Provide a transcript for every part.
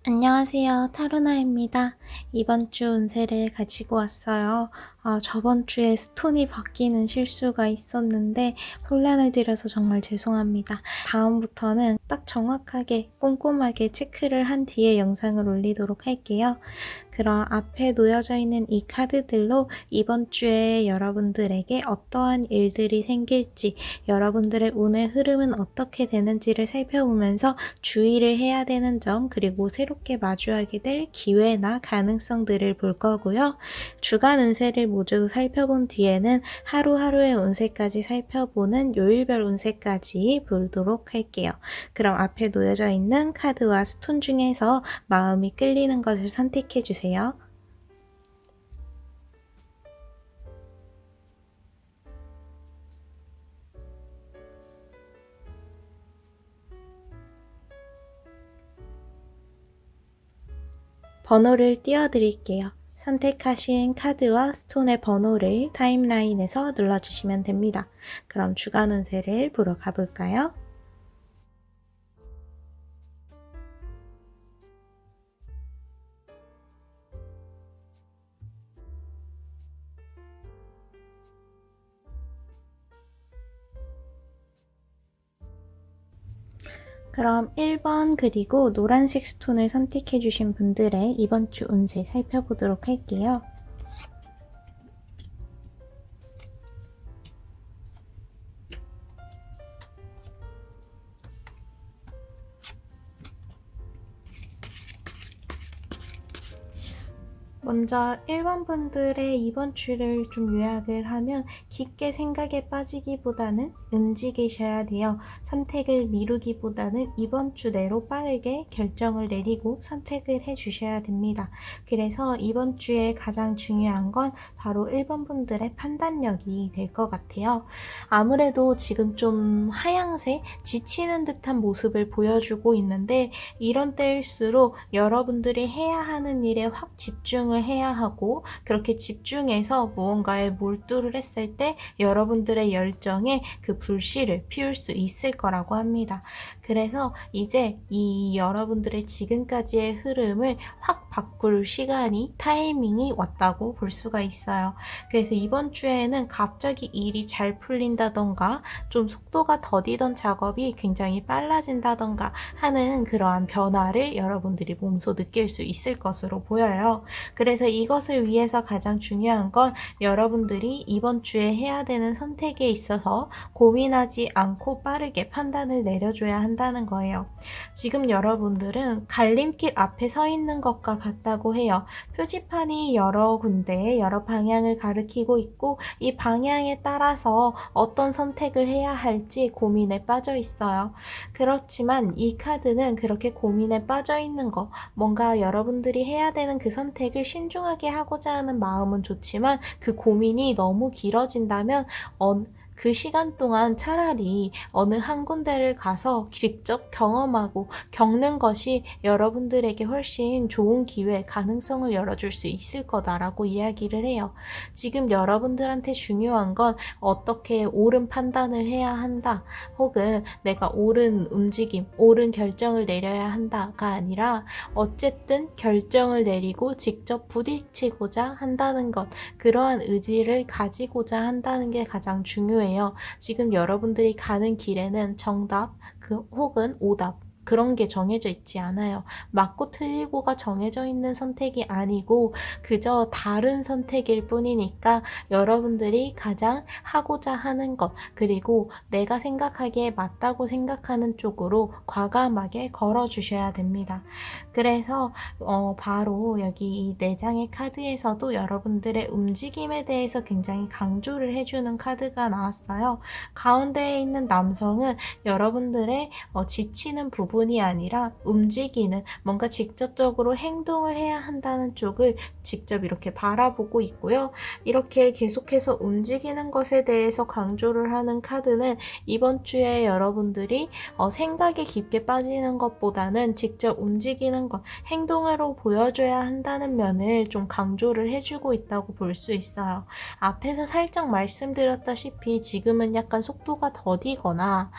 안녕하세요. 타로나입니다. 이번 주 운세를 가지고 왔어요. 저번 주에 스톤이 바뀌는 실수가 있었는데 혼란을 드려서 정말 죄송합니다. 다음부터는 딱 정확하게 꼼꼼하게 체크를 한 뒤에 영상을 올리도록 할게요. 그럼 앞에 놓여져 있는 이 카드들로 이번 주에 여러분들에게 어떠한 일들이 생길지, 여러분들의 운의 흐름은 어떻게 되는지를 살펴보면서 주의를 해야 되는 점, 그리고 새롭게 마주하게 될 기회나 가능성들을 볼 거고요. 주간 운세를 모두 살펴본 뒤에는 하루하루의 운세까지 살펴보는 요일별 운세까지 보도록 할게요. 그럼 앞에 놓여져 있는 카드와 스톤 중에서 마음이 끌리는 것을 선택해 주세요. 번호를 띄워드릴게요. 선택하신 카드와 스톤의 번호를 타임라인에서 눌러주시면 됩니다. 그럼 주간 운세를 보러 가볼까요? 그럼 1번 그리고 노란색 스톤을 선택해 주신 분들의 이번 주 운세 살펴보도록 할게요. 먼저 1번 분들의 이번 주를 좀 요약을 하면 깊게 생각에 빠지기보다는 움직이셔야 돼요. 선택을 미루기보다는 이번 주 내로 빠르게 결정을 내리고 선택을 해주셔야 됩니다. 그래서 이번 주에 가장 중요한 건 바로 1번 분들의 판단력이 될 것 같아요. 아무래도 지금 좀 하향세, 지치는 듯한 모습을 보여주고 있는데 이런 때일수록 여러분들이 해야 하는 일에 확 집중을 해야 하고, 그렇게 집중해서 무언가에 몰두를 했을 때 여러분들의 열정에 그 불씨를 피울 수 있을 거라고 합니다. 그래서 이제 이 여러분들의 지금까지의 흐름을 확 바꿀 시간이, 타이밍이 왔다고 볼 수가 있어요. 그래서 이번 주에는 갑자기 일이 잘 풀린다던가 좀 속도가 더디던 작업이 굉장히 빨라진다던가 하는 그러한 변화를 여러분들이 몸소 느낄 수 있을 것으로 보여요. 그래서 이것을 위해서 가장 중요한 건 여러분들이 이번 주에 해야 되는 선택에 있어서 고민하지 않고 빠르게 판단을 내려줘야 한다는 거예요. 지금 여러분들은 갈림길 앞에 서 있는 것과 같다고 해요. 표지판이 여러 군데, 여러 방향을 가리키고 있고 이 방향에 따라서 어떤 선택을 해야 할지 고민에 빠져 있어요. 그렇지만 이 카드는 그렇게 고민에 빠져 있는 거, 뭔가 여러분들이 해야 되는 그 선택을 신중하게 하고자 하는 마음은 좋지만 그 고민이 너무 길어진다면 그 시간 동안 차라리 어느 한 군데를 가서 직접 경험하고 겪는 것이 여러분들에게 훨씬 좋은 기회, 가능성을 열어줄 수 있을 거다라고 이야기를 해요. 지금 여러분들한테 중요한 건 어떻게 옳은 판단을 해야 한다, 혹은 내가 옳은 움직임, 옳은 결정을 내려야 한다가 아니라 어쨌든 결정을 내리고 직접 부딪히고자 한다는 것, 그러한 의지를 가지고자 한다는 게 가장 중요해요. 지금 여러분들이 가는 길에는 정답, 혹은 오답, 그런 게 정해져 있지 않아요. 맞고 틀리고가 정해져 있는 선택이 아니고 그저 다른 선택일 뿐이니까 여러분들이 가장 하고자 하는 것, 그리고 내가 생각하기에 맞다고 생각하는 쪽으로 과감하게 걸어주셔야 됩니다. 그래서 바로 여기 이 4장의 카드에서도 여러분들의 움직임에 대해서 굉장히 강조를 해주는 카드가 나왔어요. 가운데에 있는 남성은 여러분들의 지치는 부분이 아니라 움직이는, 뭔가 직접적으로 행동을 해야 한다는 쪽을 직접 이렇게 바라보고 있고요. 이렇게 계속해서 움직이는 것에 대해서 강조를 하는 카드는 이번 주에 여러분들이 생각에 깊게 빠지는 것보다는 직접 움직이는 것, 행동으로 보여줘야 한다는 면을 좀 강조를 해주고 있다고 볼 수 있어요. 앞에서 살짝 말씀드렸다시피 지금은 약간 속도가 더디거나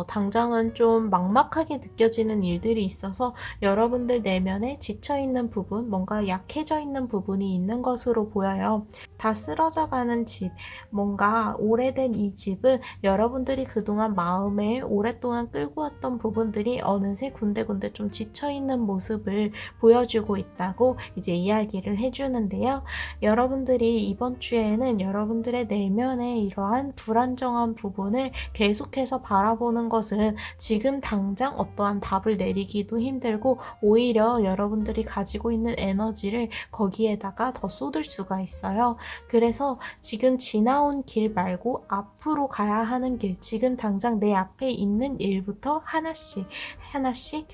당장은 좀 막막하게 느껴지는 일들이 있어서 여러분들 내면에 지쳐있는 부분, 뭔가 약해져 있는 부분이 있는 것으로 보여요. 다 쓰러져가는 집, 뭔가 오래된 이 집은 여러분들이 그동안 마음에 오랫동안 끌고 왔던 부분들이 어느새 군데군데 좀 지쳐있는 모습을 보여주고 있다고 이제 이야기를 해주는데요. 여러분들이 이번 주에는 여러분들의 내면의 이러한 불안정한 부분을 계속해서 바라보는 것은 지금 당장 어떠한 답을 내리기도 힘들고 오히려 여러분들이 가지고 있는 에너지를 거기에다가 더 쏟을 수가 있어요. 그래서 지금 지나온 길 말고 앞으로 가야 하는 길, 지금 당장 내 앞에 있는 일부터 하나씩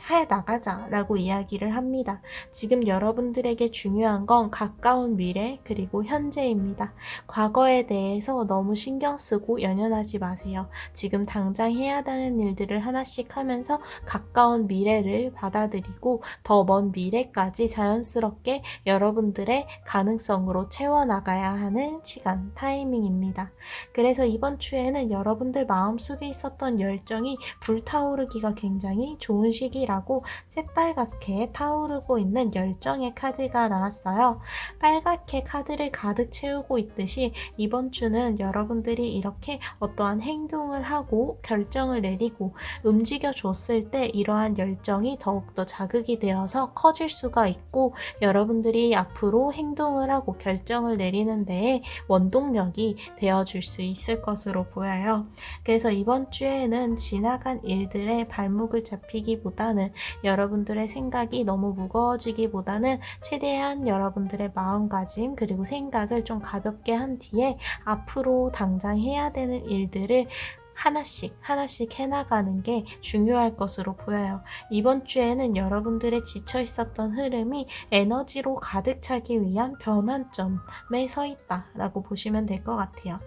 해 나가자라고 이야기를 합니다. 지금 여러분들에게 중요한 건 가까운 미래 그리고 현재입니다. 과거에 대해서 너무 신경 쓰고 연연하지 마세요. 지금 당장 해야 하는 일들을 하나씩 하면서 가까운 미래를 받아들이고 더 먼 미래까지 자연스럽게 여러분들의 가능성으로 채워나가야 하는 시간, 타이밍입니다. 그래서 이번 주에는 여러분들 마음속에 있었던 열정이 불타오르기가 굉장히 좋은 시기라고 새빨갛게 타오르고 있는 열정의 카드가 나왔어요. 빨갛게 카드를 가득 채우고 있듯이 이번 주는 여러분들이 이렇게 어떠한 행동을 하고 결정을 내리고 움직여 줬을 때 이러한 열정이 더욱더 자극이 되어서 커질 수가 있고 여러분들이 앞으로 행동을 하고 결정을 내리는 데에 원동력이 되어줄 수 있을 것으로 보여요. 그래서 이번 주에는 지나간 일들에 발목을 잡히기보다는 여러분들의 생각이 너무 무거워지기보다는 최대한 여러분들의 마음가짐 그리고 생각을 좀 가볍게 한 뒤에 앞으로 당장 해야 되는 일들을 하나씩 해나가는 게 중요할 것으로 보여요. 이번 주에는 여러분들의 지쳐 있었던 흐름이 에너지로 가득 차기 위한 변환점에 서 있다라고 보시면 될 것 같아요.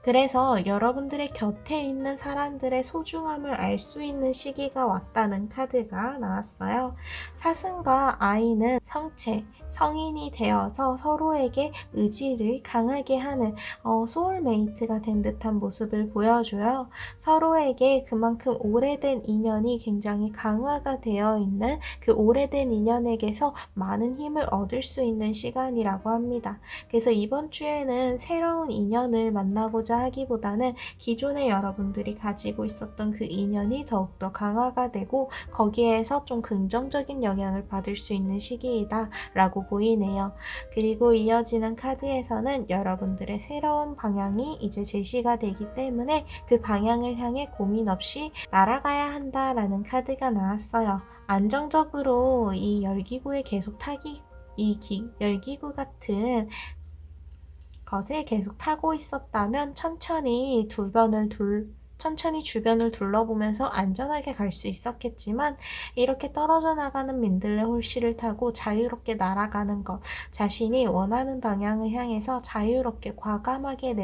그래서 여러분들의 곁에 있는 사람들의 소중함을 알 수 있는 시기가 왔다는 카드가 나왔어요. 사슴과 아이는 성체, 성인이 되어서 서로에게 의지를 강하게 하는 소울메이트가 된 듯한 모습을 보여줘요. 서로에게 그만큼 오래된 인연이 굉장히 강화가 되어 있는 그 오래된 인연에게서 많은 힘을 얻을 수 있는 시간이라고 합니다. 그래서 이번 주에는 새로운 인연을 만나고자 하기보다는 기존에 여러분들이 가지고 있었던 그 인연이 더욱더 강화가 되고 거기에서 좀 긍정적인 영향을 받을 수 있는 시기이다 라고 보이네요. 그리고 이어지는 카드에서는 여러분들의 새로운 방향이 이제 제시가 되기 때문에 그 방향을 향해 고민 없이 날아가야 한다라는 카드가 나왔어요. 안정적으로 이 열기구에 계속 열기구 같은 것을 계속 타고 있었다면 천천히 주변을 둘러보면서 안전하게 갈 수 있었겠지만 이렇게 떨어져 나가는 민들레 홀씨를 타고 자유롭게 날아가는 것, 자신이 원하는 방향을 향해서 자유롭게 과감하게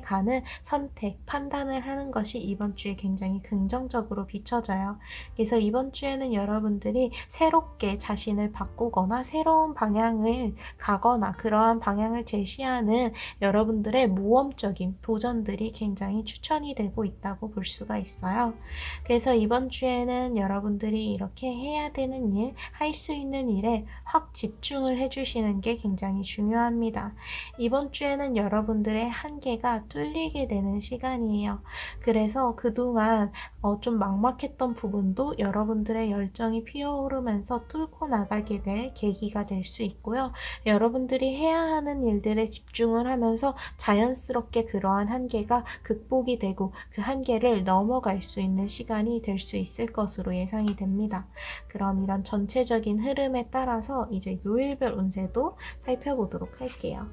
가는 선택, 판단을 하는 것이 이번 주에 굉장히 긍정적으로 비춰져요. 그래서 이번 주에는 여러분들이 새롭게 자신을 바꾸거나 새로운 방향을 가거나 그러한 방향을 제시하는 여러분들의 모험적인 도전들이 굉장히 추천이 되고 있다고 볼 수가 있어요. 그래서 이번 주에는 여러분들이 이렇게 해야 되는 일, 할 수 있는 일에 확 집중을 해주시는 게 굉장히 중요합니다. 이번 주에는 여러분들의 한계가 뚫리게 되는 시간이에요. 그래서 그동안 좀 막막했던 부분도 여러분들의 열정이 피어오르면서 뚫고 나가게 될 계기가 될 수 있고요. 여러분들이 해야 하는 일들에 집중을 하면서 자연스럽게 그러한 한계가 극복이 되고 그 한계를 넘어갈 수 있는 시간이 될 수 있을 것으로 예상이 됩니다. 그럼 이런 전체적인 흐름에 따라서 이제 요일별 운세도 살펴보도록 할게요.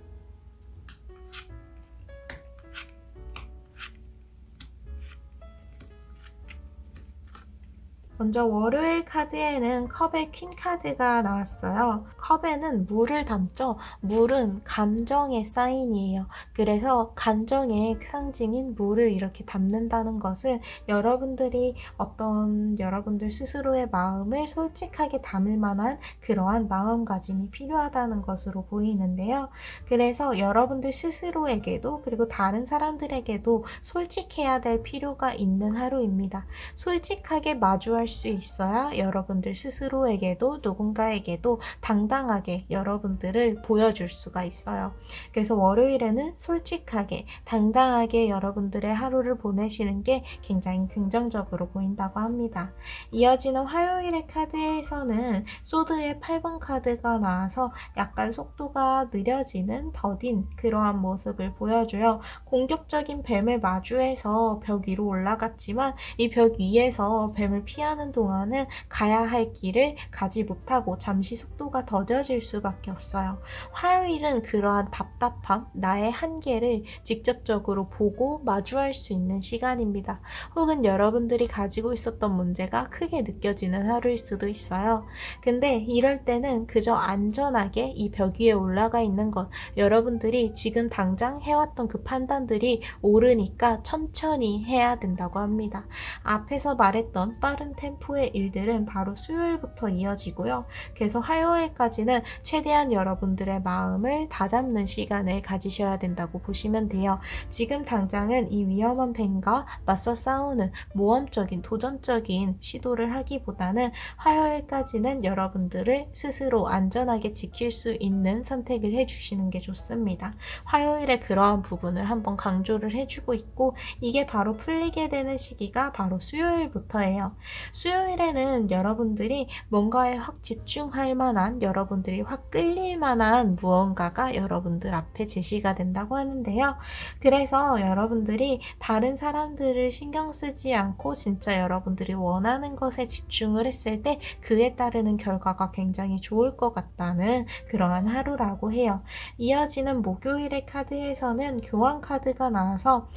먼저 월요일 카드에는 컵의 퀸 카드가 나왔어요. 컵에는 물을 담죠. 물은 감정의 사인이에요. 그래서 감정의 상징인 물을 이렇게 담는다는 것은 여러분들이 어떤 여러분들 스스로의 마음을 솔직하게 담을 만한 그러한 마음가짐이 필요하다는 것으로 보이는데요. 그래서 여러분들 스스로에게도 그리고 다른 사람들에게도 솔직해야 될 필요가 있는 하루입니다. 솔직하게 마주할 수 있어야 여러분들 스스로에게도 누군가에게도 당당하게 여러분들을 보여줄 수가 있어요. 그래서 월요일에는 솔직하게 당당하게 여러분들의 하루를 보내시는 게 굉장히 긍정적으로 보인다고 합니다. 이어지는 화요일의 카드에서는 소드의 8번 카드가 나와서 약간 속도가 느려지는 더딘 그러한 모습을 보여줘요. 공격적인 뱀을 마주해서 벽 위로 올라갔지만 이 벽 위에서 뱀을 피하는 동안은 가야 할 길을 가지 못하고 잠시 속도가 더뎌질 수밖에 없어요. 화요일은 그러한 답답함, 나의 한계를 직접적으로 보고 마주할 수 있는 시간입니다. 혹은 여러분들이 가지고 있었던 문제가 크게 느껴지는 하루일 수도 있어요. 근데 이럴 때는 그저 안전하게 이 벽 위에 올라가 있는 것, 여러분들이 지금 당장 해왔던 그 판단들이 옳으니까 천천히 해야 된다고 합니다. 앞에서 말했던 빠른 템포의 일들은 바로 수요일부터 이어지고요. 그래서 화요일까지는 최대한 여러분들의 마음을 다잡는 시간을 가지셔야 된다고 보시면 돼요. 지금 당장은 이 위험한 뱀과 맞서 싸우는 모험적인 도전적인 시도를 하기보다는 화요일까지는 여러분들을 스스로 안전하게 지킬 수 있는 선택을 해주시는 게 좋습니다. 화요일에 그러한 부분을 한번 강조를 해주고 있고 이게 바로 풀리게 되는 시기가 바로 수요일부터예요. 수요일에는 여러분들이 뭔가에 확 집중할 만한 여러분들이 확 끌릴 만한 무언가가 여러분들 앞에 제시가 된다고 하는데요. 그래서 여러분들이 다른 사람들을 신경 쓰지 않고 진짜 여러분들이 원하는 것에 집중을 했을 때 그에 따르는 결과가 굉장히 좋을 것 같다는 그러한 하루라고 해요. 이어지는 목요일의 카드에서는 교환 카드가 나와서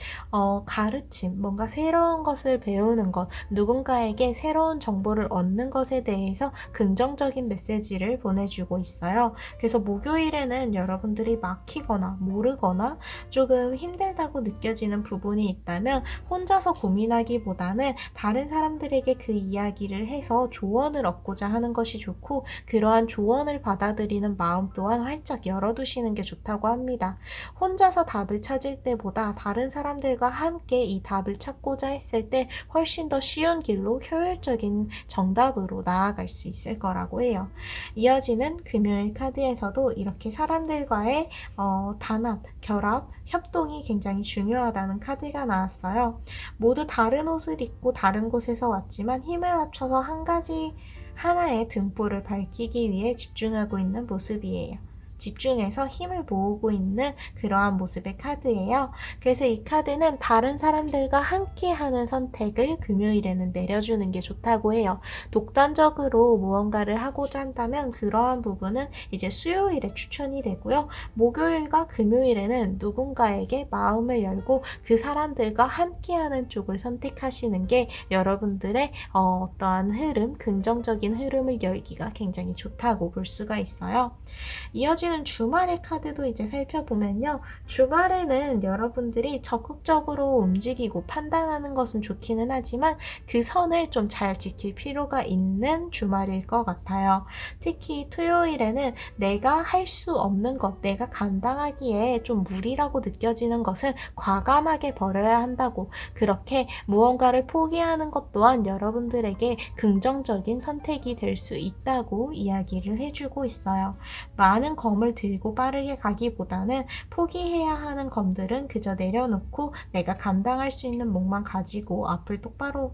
가르침, 뭔가 새로운 것을 배우는 것, 누군가에게 새로운 정보를 얻는 것에 대해서 긍정적인 메시지를 보내주고 있어요. 그래서 목요일에는 여러분들이 막히거나 모르거나 조금 힘들다고 느껴지는 부분이 있다면 혼자서 고민하기보다는 다른 사람들에게 그 이야기를 해서 조언을 얻고자 하는 것이 좋고 그러한 조언을 받아들이는 마음 또한 활짝 열어두시는 게 좋다고 합니다. 혼자서 답을 찾을 때보다 다른 사람들과 함께 이 답을 찾고자 했을 때 훨씬 더 쉬운 길로 효율적인 정답으로 나아갈 수 있을 거라고 해요. 이어지는 금요일 카드에서도 이렇게 사람들과의 단합, 결합, 협동이 굉장히 중요하다는 카드가 나왔어요. 모두 다른 옷을 입고 다른 곳에서 왔지만 힘을 합쳐서 하나의 등불을 밝히기 위해 집중하고 있는 모습이에요. 집중해서 힘을 모으고 있는 그러한 모습의 카드예요. 그래서 이 카드는 다른 사람들과 함께하는 선택을 금요일에는 내려주는 게 좋다고 해요. 독단적으로 무언가를 하고자 한다면 그러한 부분은 이제 수요일에 추천이 되고요. 목요일과 금요일에는 누군가에게 마음을 열고 그 사람들과 함께하는 쪽을 선택하시는 게 여러분들의 어떠한 흐름, 긍정적인 흐름을 열기가 굉장히 좋다고 볼 수가 있어요. 이어지는 주말의 카드도 이제 살펴보면요. 주말에는 여러분들이 적극적으로 움직이고 판단하는 것은 좋기는 하지만 그 선을 좀 잘 지킬 필요가 있는 주말일 것 같아요. 특히 토요일에는 내가 할 수 없는 것, 내가 감당하기에 좀 무리라고 느껴지는 것은 과감하게 버려야 한다고 그렇게 무언가를 포기하는 것 또한 여러분들에게 긍정적인 선택이 될 수 있다고 이야기를 해주고 있어요. 많은 검을 들고 빠르게 가기보다는 포기해야 하는 검들은 그저 내려놓고 내가 감당할 수 있는 몫만 가지고 앞을 똑바로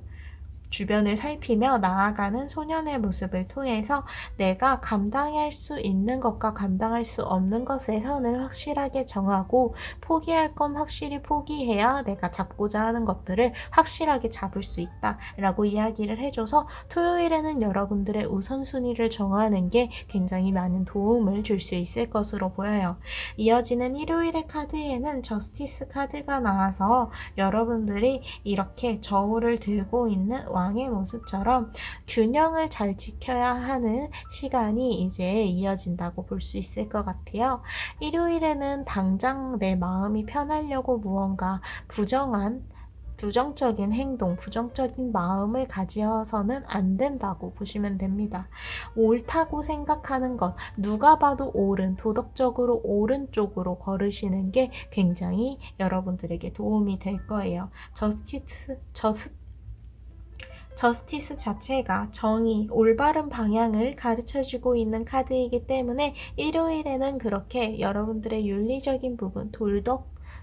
주변을 살피며 나아가는 소년의 모습을 통해서 내가 감당할 수 있는 것과 감당할 수 없는 것의 선을 확실하게 정하고 포기할 건 확실히 포기해야 내가 잡고자 하는 것들을 확실하게 잡을 수 있다 라고 이야기를 해줘서 토요일에는 여러분들의 우선순위를 정하는 게 굉장히 많은 도움을 줄 수 있을 것으로 보여요. 이어지는 일요일의 카드에는 저스티스 카드가 나와서 여러분들이 이렇게 저울을 들고 있는 왕의 모습처럼 균형을 잘 지켜야 하는 시간이 이제 이어진다고 볼 수 있을 것 같아요. 일요일에는 당장 내 마음이 편하려고 무언가 부정적인 행동, 부정적인 마음을 가져서는 안 된다고 보시면 됩니다. 옳다고 생각하는 것, 누가 봐도 옳은, 도덕적으로 옳은 쪽으로 걸으시는 게 굉장히 여러분들에게 도움이 될 거예요. 저스티스 자체가 정의, 올바른 방향을 가르쳐주고 있는 카드이기 때문에 일요일에는 그렇게 여러분들의 윤리적인 부분,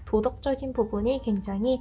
도덕적인 부분이 굉장히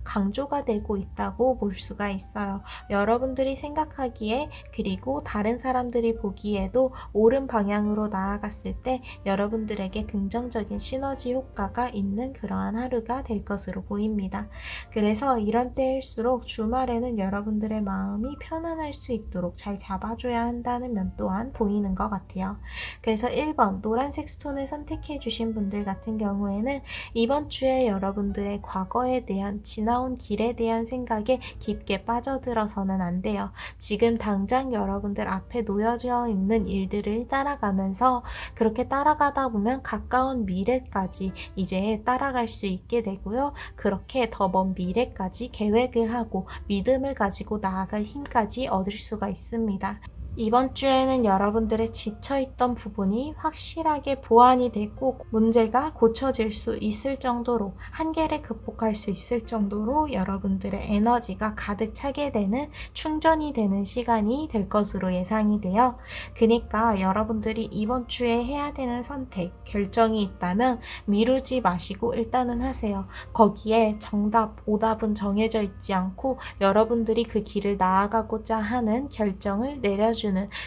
강조가 되고 있다고 볼 수가 있어요. 여러분들이 생각하기에 그리고 다른 사람들이 보기에도 옳은 방향으로 나아갔을 때 여러분들에게 긍정적인 시너지 효과가 있는 그러한 하루가 될 것으로 보입니다. 그래서 이런 때일수록 주말에는 여러분들의 마음이 편안할 수 있도록 잘 잡아줘야 한다는 면 또한 보이는 것 같아요. 그래서 1번 노란색 스톤을 선택해 주신 분들 같은 경우에는 이번 주에 여러분들의 과거에 대한 지나온 길에 대한 생각에 깊게 빠져들어서는 안 돼요. 지금 당장 여러분들 앞에 놓여져 있는 일들을 따라가면서 그렇게 따라가다 보면 가까운 미래까지 이제 따라갈 수 있게 되고요. 그렇게 더 먼 미래까지 계획을 하고 믿음을 가지고 나아갈 힘까지 얻을 수가 있습니다. 이번 주에는 여러분들의 지쳐있던 부분이 확실하게 보완이 되고 문제가 고쳐질 수 있을 정도로 한계를 극복할 수 있을 정도로 여러분들의 에너지가 가득 차게 되는 충전이 되는 시간이 될 것으로 예상이 돼요. 그러니까 여러분들이 이번 주에 해야 되는 선택, 결정이 있다면 미루지 마시고 일단은 하세요. 거기에 정답, 오답은 정해져 있지 않고 여러분들이 그 길을 나아가고자 하는 결정을 내려주는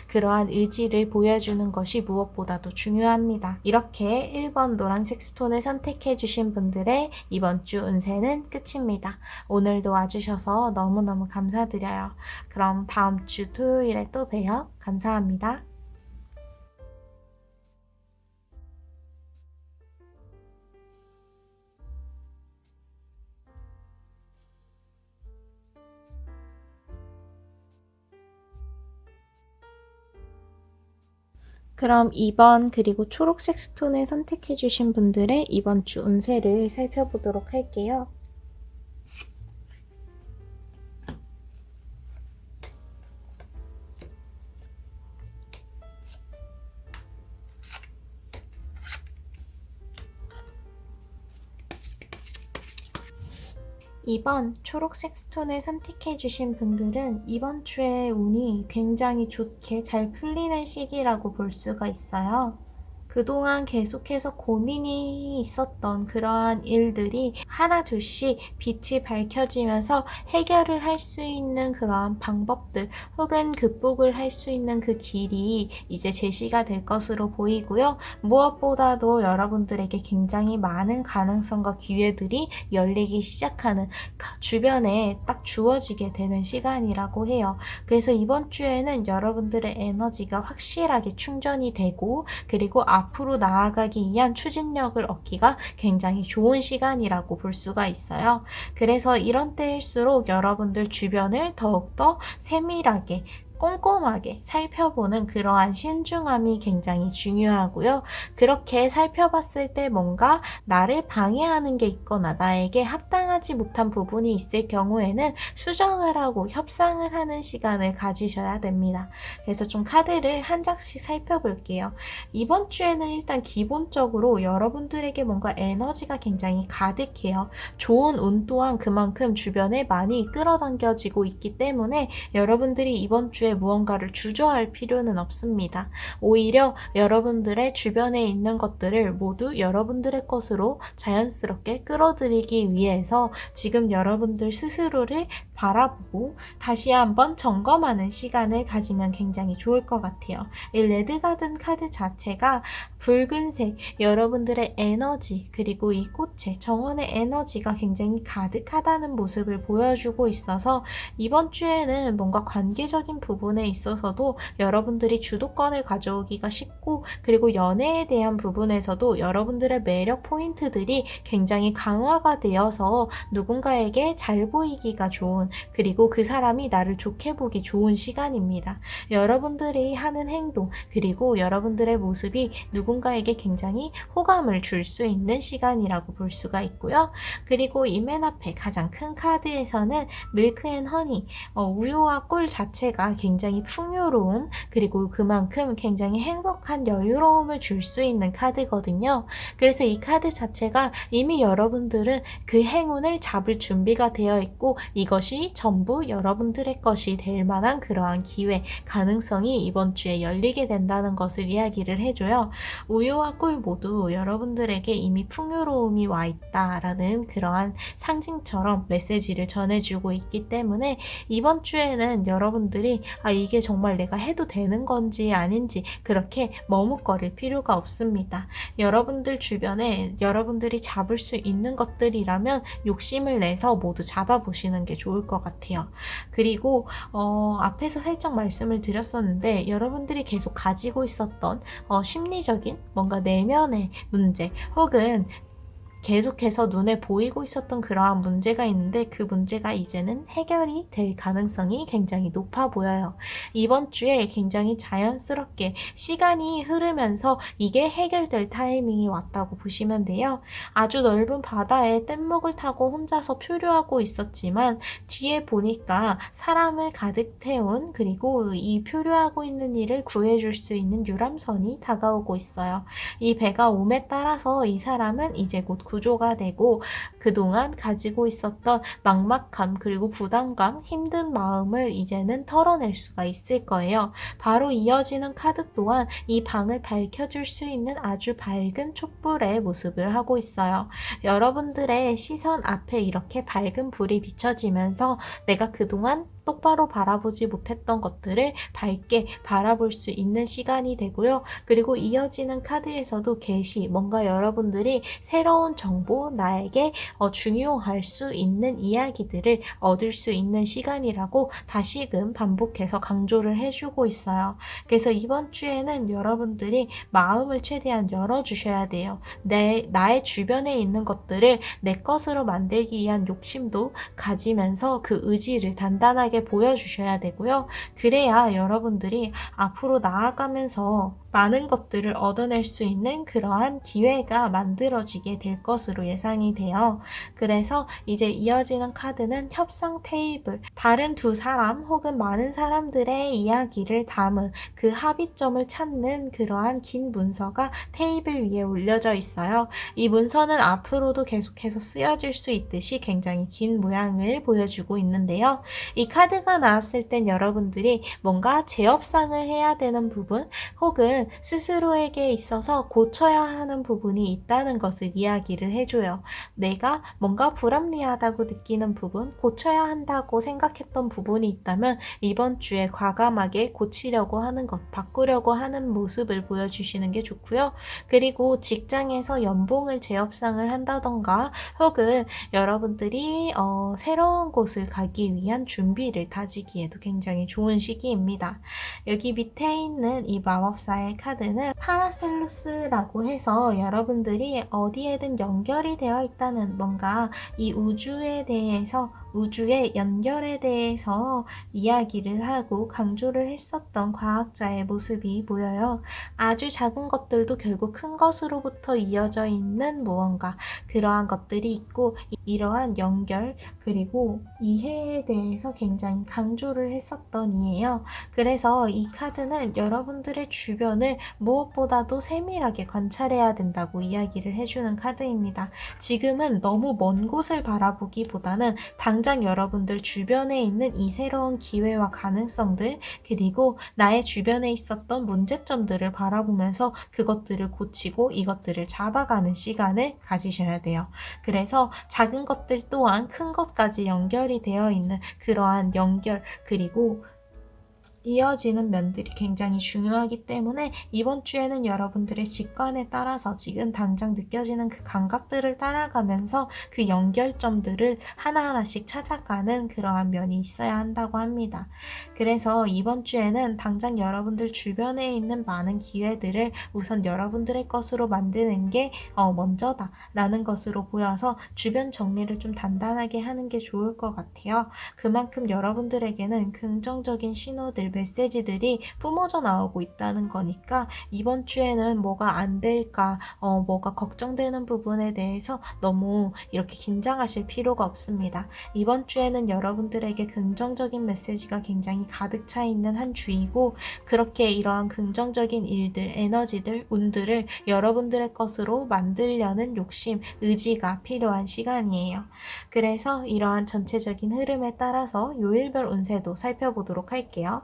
그러한 의지를 보여주는 것이 무엇보다도 중요합니다. 이렇게 1번 노란색 스톤을 선택해 주신 분들의 이번 주 운세는 끝입니다. 오늘도 와주셔서 너무너무 감사드려요. 그럼 다음 주 토요일에 또 봬요. 감사합니다. 그럼 2번 그리고 초록색 스톤을 선택해 주신 분들의 이번 주 운세를 살펴보도록 할게요. 2번 초록색 스톤을 선택해 주신 분들은 이번 주에 운이 굉장히 좋게 잘 풀리는 시기라고 볼 수가 있어요. 그동안 계속해서 고민이 있었던 그러한 일들이 하나둘씩 빛이 밝혀지면서 해결을 할 수 있는 그러한 방법들 혹은 극복을 할 수 있는 그 길이 이제 제시가 될 것으로 보이고요. 무엇보다도 여러분들에게 굉장히 많은 가능성과 기회들이 열리기 시작하는 주변에 딱 주어지게 되는 시간이라고 해요. 그래서 이번 주에는 여러분들의 에너지가 확실하게 충전이 되고 그리고 앞으로 나아가기 위한 추진력을 얻기가 굉장히 좋은 시간이라고 볼 수가 있어요. 그래서 이런 때일수록 여러분들 주변을 더욱더 세밀하게 꼼꼼하게 살펴보는 그러한 신중함이 굉장히 중요하고요. 그렇게 살펴봤을 때 뭔가 나를 방해하는 게 있거나 나에게 합당하지 못한 부분이 있을 경우에는 수정을 하고 협상을 하는 시간을 가지셔야 됩니다. 그래서 좀 카드를 한 장씩 살펴볼게요. 이번 주에는 일단 기본적으로 여러분들에게 뭔가 에너지가 굉장히 가득해요. 좋은 운 또한 그만큼 주변에 많이 끌어당겨지고 있기 때문에 여러분들이 이번 주에 무언가를 주저할 필요는 없습니다. 오히려 여러분들의 주변에 있는 것들을 모두 여러분들의 것으로 자연스럽게 끌어들이기 위해서 지금 여러분들 스스로를 바라보고 다시 한번 점검하는 시간을 가지면 굉장히 좋을 것 같아요. 이 레드가든 카드 자체가 붉은색, 여러분들의 에너지 그리고 이 꽃의 정원의 에너지가 굉장히 가득하다는 모습을 보여주고 있어서 이번 주에는 뭔가 관계적인 부분 부분에 있어서도 여러분들이 주도권을 가져오기가 쉽고, 그리고 연애에 대한 부분에서도 여러분들의 매력 포인트들이 굉장히 강화가 되어서 누군가에게 잘 보이기가 좋은, 그리고 그 사람이 나를 좋게 보기 좋은 시간입니다. 여러분들이 하는 행동, 그리고 여러분들의 모습이 누군가에게 굉장히 호감을 줄 수 있는 시간이라고 볼 수가 있고요. 그리고 이 맨 앞에 가장 큰 카드에서는 밀크 앤 허니, 우유와 꿀 자체가 굉장히 풍요로움, 그리고 그만큼 굉장히 행복한 여유로움을 줄 수 있는 카드거든요. 그래서 이 카드 자체가 이미 여러분들은 그 행운을 잡을 준비가 되어 있고, 이것이 전부 여러분들의 것이 될 만한 그러한 기회, 가능성이 이번 주에 열리게 된다는 것을 이야기를 해줘요. 우유와 꿀 모두 여러분들에게 이미 풍요로움이 와 있다라는 그러한 상징처럼 메시지를 전해주고 있기 때문에, 이번 주에는 여러분들이 이게 정말 내가 해도 되는 건지 아닌지 그렇게 머뭇거릴 필요가 없습니다. 여러분들 주변에 여러분들이 잡을 수 있는 것들이라면 욕심을 내서 모두 잡아보시는 게 좋을 것 같아요. 그리고 앞에서 살짝 말씀을 드렸었는데, 여러분들이 계속 가지고 있었던 심리적인 뭔가 내면의 문제, 혹은 계속해서 눈에 보이고 있었던 그러한 문제가 있는데, 그 문제가 이제는 해결이 될 가능성이 굉장히 높아 보여요. 이번 주에 굉장히 자연스럽게 시간이 흐르면서 이게 해결될 타이밍이 왔다고 보시면 돼요. 아주 넓은 바다에 뗏목을 타고 혼자서 표류하고 있었지만, 뒤에 보니까 사람을 가득 태운, 그리고 이 표류하고 있는 이를 구해줄 수 있는 유람선이 다가오고 있어요. 이 배가 옴에 따라서 이 사람은 이제 곧 구조가 되고, 그동안 가지고 있었던 막막함, 그리고 부담감, 힘든 마음을 이제는 털어낼 수가 있을 거예요. 바로 이어지는 카드 또한 이 방을 밝혀줄 수 있는 아주 밝은 촛불의 모습을 하고 있어요. 여러분들의 시선 앞에 이렇게 밝은 불이 비춰지면서 내가 그동안 똑바로 바라보지 못했던 것들을 밝게 바라볼 수 있는 시간이 되고요. 그리고 이어지는 카드에서도 계시, 뭔가 여러분들이 새로운 정보, 나에게 중요할 수 있는 이야기들을 얻을 수 있는 시간이라고 다시금 반복해서 강조를 해주고 있어요. 그래서 이번 주에는 여러분들이 마음을 최대한 열어주셔야 돼요. 나의 주변에 있는 것들을 내 것으로 만들기 위한 욕심도 가지면서 그 의지를 단단하게 보여주셔야 되고요. 그래야 여러분들이 앞으로 나아가면서 많은 것들을 얻어낼 수 있는 그러한 기회가 만들어지게 될 것으로 예상이 돼요. 그래서 이제 이어지는 카드는 협상 테이블, 다른 두 사람 혹은 많은 사람들의 이야기를 담은 그 합의점을 찾는 그러한 긴 문서가 테이블 위에 올려져 있어요. 이 문서는 앞으로도 계속해서 쓰여질 수 있듯이 굉장히 긴 모양을 보여주고 있는데요. 이 카드가 나왔을 땐 여러분들이 뭔가 재협상을 해야 되는 부분, 혹은 스스로에게 있어서 고쳐야 하는 부분이 있다는 것을 이야기를 해줘요. 내가 뭔가 불합리하다고 느끼는 부분, 고쳐야 한다고 생각했던 부분이 있다면 이번 주에 과감하게 고치려고 하는 것, 바꾸려고 하는 모습을 보여주시는 게 좋고요. 그리고 직장에서 연봉을 재협상을 한다던가, 혹은 여러분들이 새로운 곳을 가기 위한 준비를 다지기에도 굉장히 좋은 시기입니다. 여기 밑에 있는 이 마법사의 카드는 파라셀루스라고 해서 여러분들이 어디에든 연결이 되어 있다는, 뭔가 이 우주에 대해서, 우주의 연결에 대해서 이야기를 하고 강조를 했었던 과학자의 모습이 보여요. 아주 작은 것들도 결국 큰 것으로부터 이어져 있는 무언가, 그러한 것들이 있고, 이러한 연결, 그리고 이해에 대해서 굉장히 강조를 했었던 이에요. 그래서 이 카드는 여러분들의 주변을 무엇보다도 세밀하게 관찰해야 된다고 이야기를 해주는 카드입니다. 지금은 너무 먼 곳을 바라보기보다는 당장 여러분들 주변에 있는 이 새로운 기회와 가능성들, 그리고 나의 주변에 있었던 문제점들을 바라보면서 그것들을 고치고 이것들을 잡아가는 시간을 가지셔야 돼요. 그래서 작은 것들 또한 큰 것까지 연결이 되어 있는 그러한 연결, 그리고 이어지는 면들이 굉장히 중요하기 때문에 이번 주에는 여러분들의 직관에 따라서 지금 당장 느껴지는 그 감각들을 따라가면서 그 연결점들을 하나하나씩 찾아가는 그러한 면이 있어야 한다고 합니다. 그래서 이번 주에는 당장 여러분들 주변에 있는 많은 기회들을 우선 여러분들의 것으로 만드는 게 먼저다 라는 것으로 보여서 주변 정리를 좀 단단하게 하는 게 좋을 것 같아요. 그만큼 여러분들에게는 긍정적인 신호들, 메시지들이 뿜어져 나오고 있다는 거니까 이번 주에는 뭐가 안 될까, 뭐가 걱정되는 부분에 대해서 너무 이렇게 긴장하실 필요가 없습니다. 이번 주에는 여러분들에게 긍정적인 메시지가 굉장히 가득 차 있는 한 주이고, 그렇게 이러한 긍정적인 일들, 에너지들, 운들을 여러분들의 것으로 만들려는 욕심, 의지가 필요한 시간이에요. 그래서 이러한 전체적인 흐름에 따라서 요일별 운세도 살펴보도록 할게요.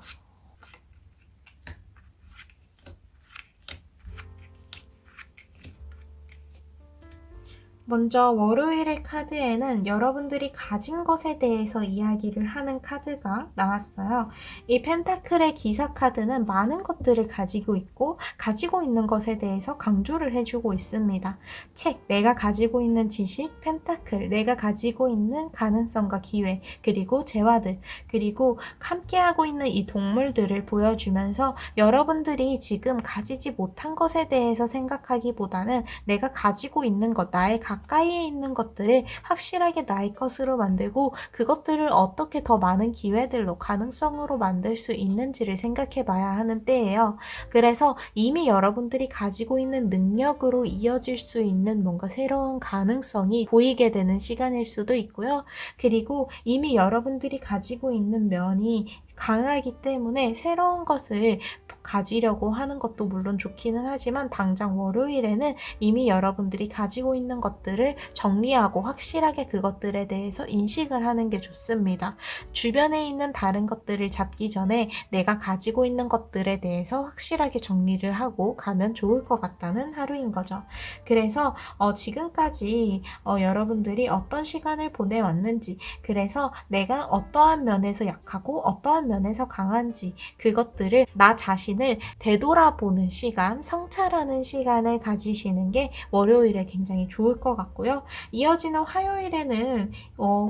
먼저 월요일의 카드에는 여러분들이 가진 것에 대해서 이야기를 하는 카드가 나왔어요. 이 펜타클의 기사 카드는 많은 것들을 가지고 있고 가지고 있는 것에 대해서 강조를 해주고 있습니다. 책, 내가 가지고 있는 지식, 펜타클, 내가 가지고 있는 가능성과 기회, 그리고 재화들, 그리고 함께하고 있는 이 동물들을 보여주면서 여러분들이 지금 가지지 못한 것에 대해서 생각하기보다는 내가 가지고 있는 것, 나의 가까이에 있는 것들을 확실하게 나의 것으로 만들고 그것들을 어떻게 더 많은 기회들로 가능성으로 만들 수 있는지를 생각해 봐야 하는 때예요. 그래서 이미 여러분들이 가지고 있는 능력으로 이어질 수 있는 뭔가 새로운 가능성이 보이게 되는 시간일 수도 있고요. 그리고 이미 여러분들이 가지고 있는 면이 강하기 때문에 새로운 것을 가지려고 하는 것도 물론 좋기는 하지만 당장 월요일에는 이미 여러분들이 가지고 있는 것들을 정리하고 확실하게 그것들에 대해서 인식을 하는 게 좋습니다. 주변에 있는 다른 것들을 잡기 전에 내가 가지고 있는 것들에 대해서 확실하게 정리를 하고 가면 좋을 것 같다는 하루인 거죠. 그래서 지금까지 여러분들이 어떤 시간을 보내왔는지, 그래서 내가 어떠한 면에서 약하고 어떠한 면에서 강한지 그것들을 나 자신을 되돌아보는 시간, 성찰하는 시간을 가지시는 게 월요일에 굉장히 좋을 것 같고요. 이어지는 화요일에는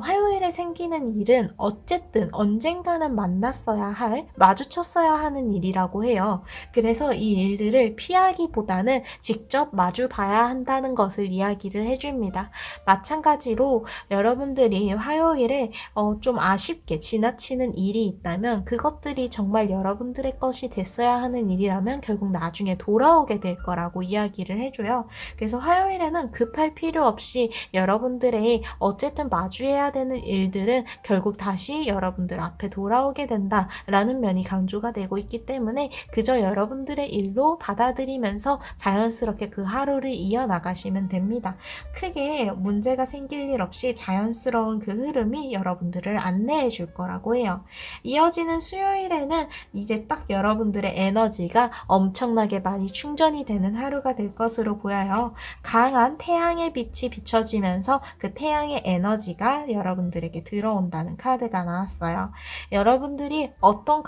화요일에 생기는 일은 어쨌든 언젠가는 만났어야 할, 마주쳤어야 하는 일이라고 해요. 그래서 이 일들을 피하기보다는 직접 마주 봐야 한다는 것을 이야기를 해줍니다. 마찬가지로 여러분들이 화요일에 좀 아쉽게 지나치는 일이 있다면 그것들이 정말 여러분들의 것이 됐어야 하는 일이라면 결국 나중에 돌아오게 될 거라고 이야기를 해줘요. 그래서 화요일에는 급할 필요 없이 여러분들의 어쨌든 마주해야 되는 일들은 결국 다시 여러분들 앞에 돌아오게 된다라는 면이 강조가 되고 있기 때문에 그저 여러분들의 일로 받아들이면서 자연스럽게 그 하루를 이어나가시면 됩니다. 크게 문제가 생길 일 없이 자연스러운 그 흐름이 여러분들을 안내해 줄 거라고 해요. 이어지는 수요일에는 이제 딱 여러분들의 에너지가 엄청나게 많이 충전이 되는 하루가 될 것으로 보여요. 강한 태양의 빛이 비춰지면서 그 태양의 에너지가 여러분들에게 들어온다는 카드가 나왔어요. 여러분들이 어떤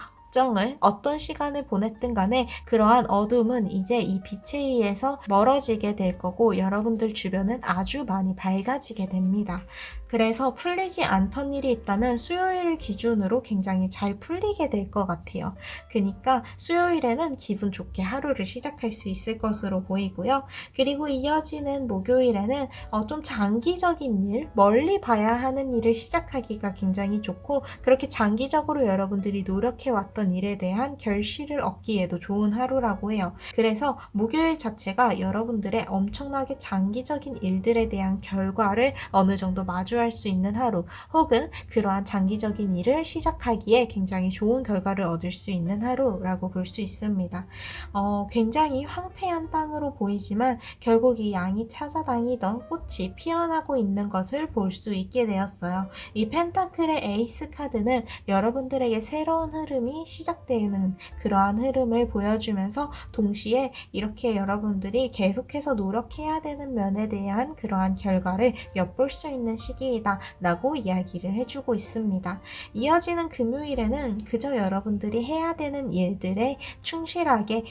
시간을 보냈든 간에 그러한 어둠은 이제 이 빛에 의해서 멀어지게 될 거고 여러분들 주변은 아주 많이 밝아지게 됩니다. 그래서 풀리지 않던 일이 있다면 수요일을 기준으로 굉장히 잘 풀리게 될 것 같아요. 그러니까 수요일에는 기분 좋게 하루를 시작할 수 있을 것으로 보이고요. 그리고 이어지는 목요일에는 좀 장기적인 일, 멀리 봐야 하는 일을 시작하기가 굉장히 좋고 그렇게 장기적으로 여러분들이 노력해왔던 일에 대한 결실을 얻기에도 좋은 하루라고 해요. 그래서 목요일 자체가 여러분들의 엄청나게 장기적인 일들에 대한 결과를 어느 정도 마주할 수 있는 하루, 혹은 그러한 장기적인 일을 시작하기에 굉장히 좋은 결과를 얻을 수 있는 하루라고 볼 수 있습니다. 굉장히 황폐한 땅으로 보이지만 결국 이 양이 찾아다니던 꽃이 피어나고 있는 것을 볼 수 있게 되었어요. 이 펜타클의 에이스 카드는 여러분들에게 새로운 흐름이 시작되는 그러한 흐름을 보여주면서 동시에 이렇게 여러분들이 계속해서 노력해야 되는 면에 대한 그러한 결과를 엿볼 수 있는 시기이다 라고 이야기를 해주고 있습니다. 이어지는 금요일에는 그저 여러분들이 해야 되는 일들에 충실하게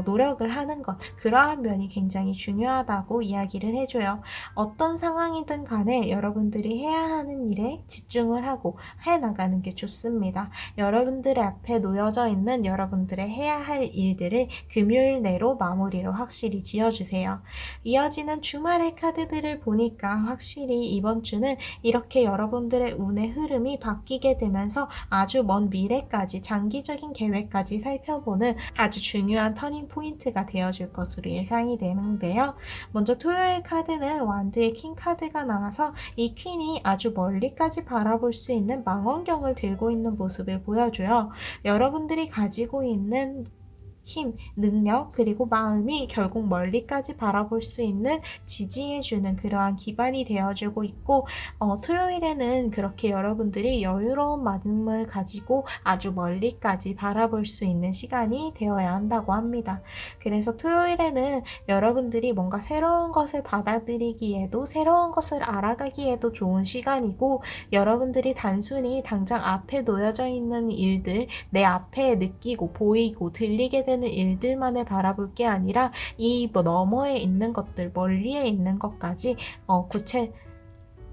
노력을 하는 것, 그러한 면이 굉장히 중요하다고 이야기를 해줘요. 어떤 상황이든 간에 여러분들이 해야 하는 일에 집중을 하고 해나가는 게 좋습니다. 여러분들의 앞에 놓여져 있는 여러분들의 해야 할 일들을 금요일 내로 마무리로 확실히 지어주세요. 이어지는 주말의 카드들을 보니까 확실히 이번 주는 이렇게 여러분들의 운의 흐름이 바뀌게 되면서 아주 먼 미래까지 장기적인 계획까지 살펴보는 아주 중요한 터닝 포인트가 되어줄 것으로 예상이 되는데요. 먼저 토요일 카드는 완드의 킹 카드가 나와서 이 퀸이 아주 멀리까지 바라볼 수 있는 망원경을 들고 있는 모습을 보여줘요. 여러분들이 가지고 있는 힘, 능력, 그리고 마음이 결국 멀리까지 바라볼 수 있는 지지해주는 그러한 기반이 되어주고 있고, 토요일에는 그렇게 여러분들이 여유로운 마음을 가지고 아주 멀리까지 바라볼 수 있는 시간이 되어야 한다고 합니다. 그래서 토요일에는 여러분들이 뭔가 새로운 것을 받아들이기에도 새로운 것을 알아가기에도 좋은 시간이고, 여러분들이 단순히 당장 앞에 놓여져 있는 일들, 내 앞에 느끼고 보이고 들리게 되는 일들만을 바라볼 게 아니라 이 너머에 있는 것들, 멀리에 있는 것까지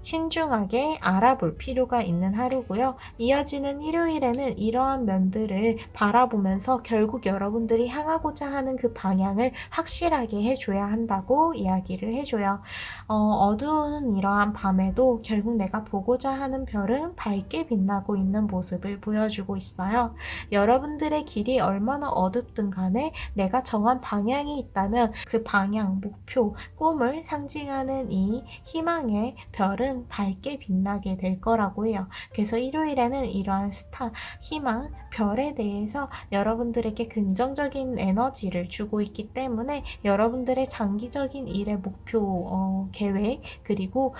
신중하게 알아볼 필요가 있는 하루고요. 이어지는 일요일에는 이러한 면들을 바라보면서 결국 여러분들이 향하고자 하는 그 방향을 확실하게 해줘야 한다고 이야기를 해줘요. 어두운 이러한 밤에도 결국 내가 보고자 하는 별은 밝게 빛나고 있는 모습을 보여주고 있어요. 여러분들의 길이 얼마나 어둡든 간에 내가 정한 방향이 있다면 그 방향, 목표, 꿈을 상징하는 이 희망의 별은 밝게 빛나게 될 거라고 해요. 그래서 일요일에는 이러한 스타, 희망, 별에 대해서 여러분들에게 긍정적인 에너지를 주고 있기 때문에 여러분들의 장기적인 일의 목표, 계획, 그리고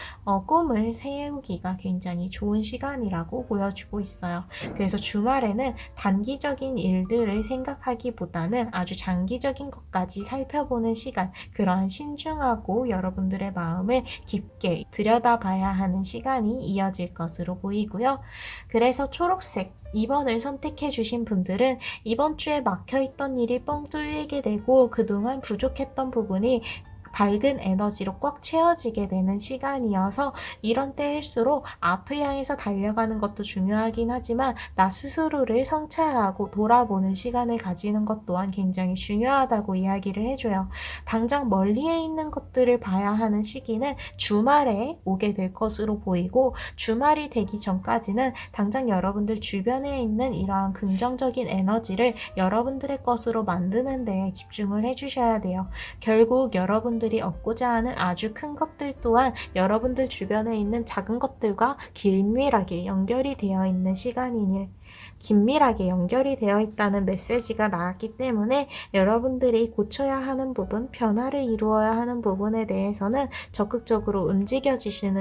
꿈을 세우기가 굉장히 좋은 시간이라고 보여주고 있어요. 그래서 주말에는 단기적인 일들을 생각하기보다는 아주 장기적인 것까지 살펴보는 시간, 그러한 신중하고 여러분들의 마음을 깊게 들여다봐야 하는 시간이 이어질 것으로 보이고요. 그래서 초록색 2번을 선택해 주신 분들은 이번 주에 막혀있던 일이 뻥 뚫리게 되고 그동안 부족했던 부분이 밝은 에너지로 꽉 채워지게 되는 시간이어서 이런 때일수록 앞을 향해서 달려가는 것도 중요하긴 하지만 나 스스로를 성찰하고 돌아보는 시간을 가지는 것 또한 굉장히 중요하다고 이야기를 해줘요. 당장 멀리에 있는 것들을 봐야 하는 시기는 주말에 오게 될 것으로 보이고 주말이 되기 전까지는 당장 여러분들 주변에 있는 이러한 긍정적인 에너지를 여러분들의 것으로 만드는 데 집중을 해주셔야 돼요. 결국 여러분들이 얻고자 하는 아주 큰 것들 또한 여러분들 주변에 있는 작은 것들과 긴밀하게 연결이 되어 있는 시간이니 긴밀하게 연결이 되어 있다는 메시지가 나왔기 때문에 여러분들이 고쳐야 하는 부분, 변화를 이루어야 하는 부분에 대해서는 적극적으로 움직여 주셔야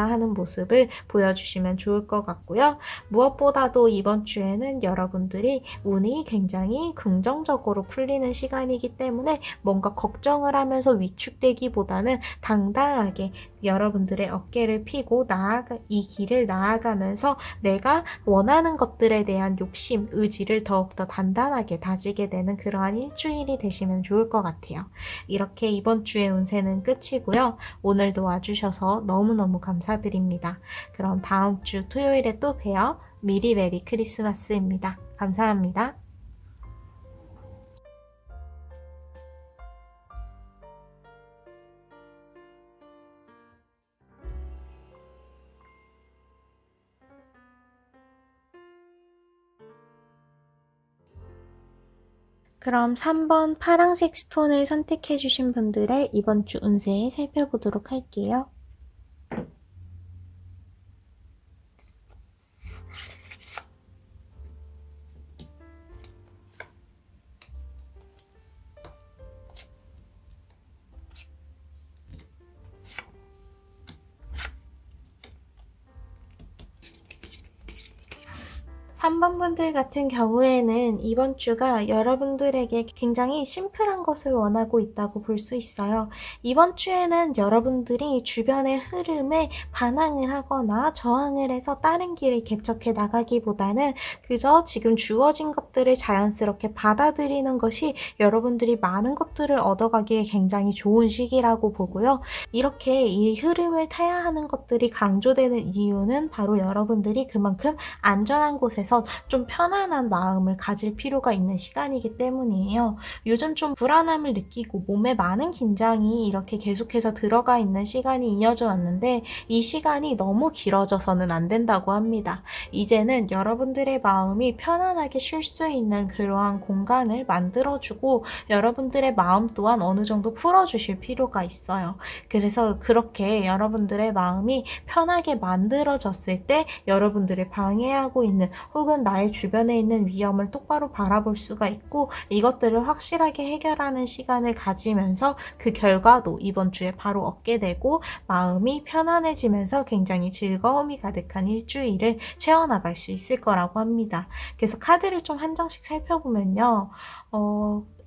하는 모습을 보여주시면 좋을 것 같고요. 무엇보다도 이번 주에는 여러분들이 운이 굉장히 긍정적으로 풀리는 시간이기 때문에 뭔가 걱정을 하면서 위축되기보다는 당당하게 여러분들의 어깨를 펴고 이 길을 나아가면서 내가 원하는 것들에 대한 욕심, 의지를 더욱더 단단하게 다지게 되는 그러한 일주일이 되시면 좋을 것 같아요. 이렇게 이번 주의 운세는 끝이고요. 오늘도 와주셔서 너무너무 감사드립니다. 그럼 다음 주 토요일에 또 봬요. 미리 메리 크리스마스입니다. 감사합니다. 그럼 3번 파랑색 스톤을 선택해 주신 분들의 이번 주 운세 살펴보도록 할게요. 3번 분들 같은 경우에는 이번 주가 여러분들에게 굉장히 심플한 것을 원하고 있다고 볼 수 있어요. 이번 주에는 여러분들이 주변의 흐름에 반항을 하거나 저항을 해서 다른 길을 개척해 나가기보다는 그저 지금 주어진 것들을 자연스럽게 받아들이는 것이 여러분들이 많은 것들을 얻어가기에 굉장히 좋은 시기라고 보고요. 이렇게 이 흐름을 타야 하는 것들이 강조되는 이유는 바로 여러분들이 그만큼 안전한 곳에서 좀 편안한 마음을 가질 필요가 있는 시간이기 때문이에요. 요즘 좀 불안함을 느끼고 몸에 많은 긴장이 이렇게 계속해서 들어가 있는 시간이 이어져 왔는데 이 시간이 너무 길어져서는 안 된다고 합니다. 이제는 여러분들의 마음이 편안하게 쉴 수 있는 그러한 공간을 만들어주고 여러분들의 마음 또한 어느 정도 풀어주실 필요가 있어요. 그래서 그렇게 여러분들의 마음이 편하게 만들어졌을 때 여러분들을 방해하고 있는 혹은 나의 주변에 있는 위험을 똑바로 바라볼 수가 있고 이것들을 확실하게 해결하는 시간을 가지면서 그 결과도 이번 주에 바로 얻게 되고 마음이 편안해지면서 굉장히 즐거움이 가득한 일주일을 채워나갈 수 있을 거라고 합니다. 그래서 카드를 좀 한 장씩 살펴보면요.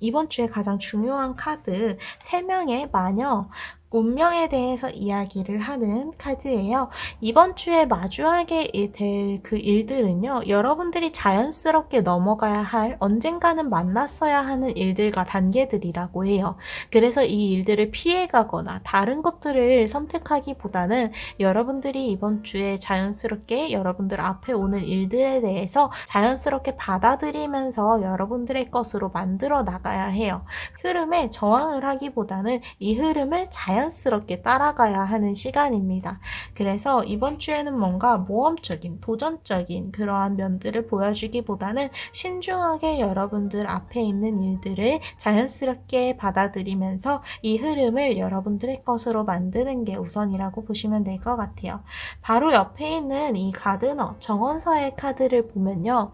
이번 주에 가장 중요한 카드 3명의 마녀 운명에 대해서 이야기를 하는 카드예요. 이번 주에 마주하게 될 그 일들은요. 여러분들이 자연스럽게 넘어가야 할 언젠가는 만났어야 하는 일들과 단계들이라고 해요. 그래서 이 일들을 피해가거나 다른 것들을 선택하기보다는 여러분들이 이번 주에 자연스럽게 여러분들 앞에 오는 일들에 대해서 자연스럽게 받아들이면서 여러분들의 것으로 만들어 나가야 해요. 흐름에 저항을 하기보다는 이 흐름을 자연스럽게 따라가야 하는 시간입니다. 그래서 이번 주에는 뭔가 모험적인, 도전적인 그러한 면들을 보여주기보다는 신중하게 여러분들 앞에 있는 일들을 자연스럽게 받아들이면서 이 흐름을 여러분들의 것으로 만드는 게 우선이라고 보시면 될 것 같아요. 바로 옆에 있는 이 가드너, 정원사의 카드를 보면요.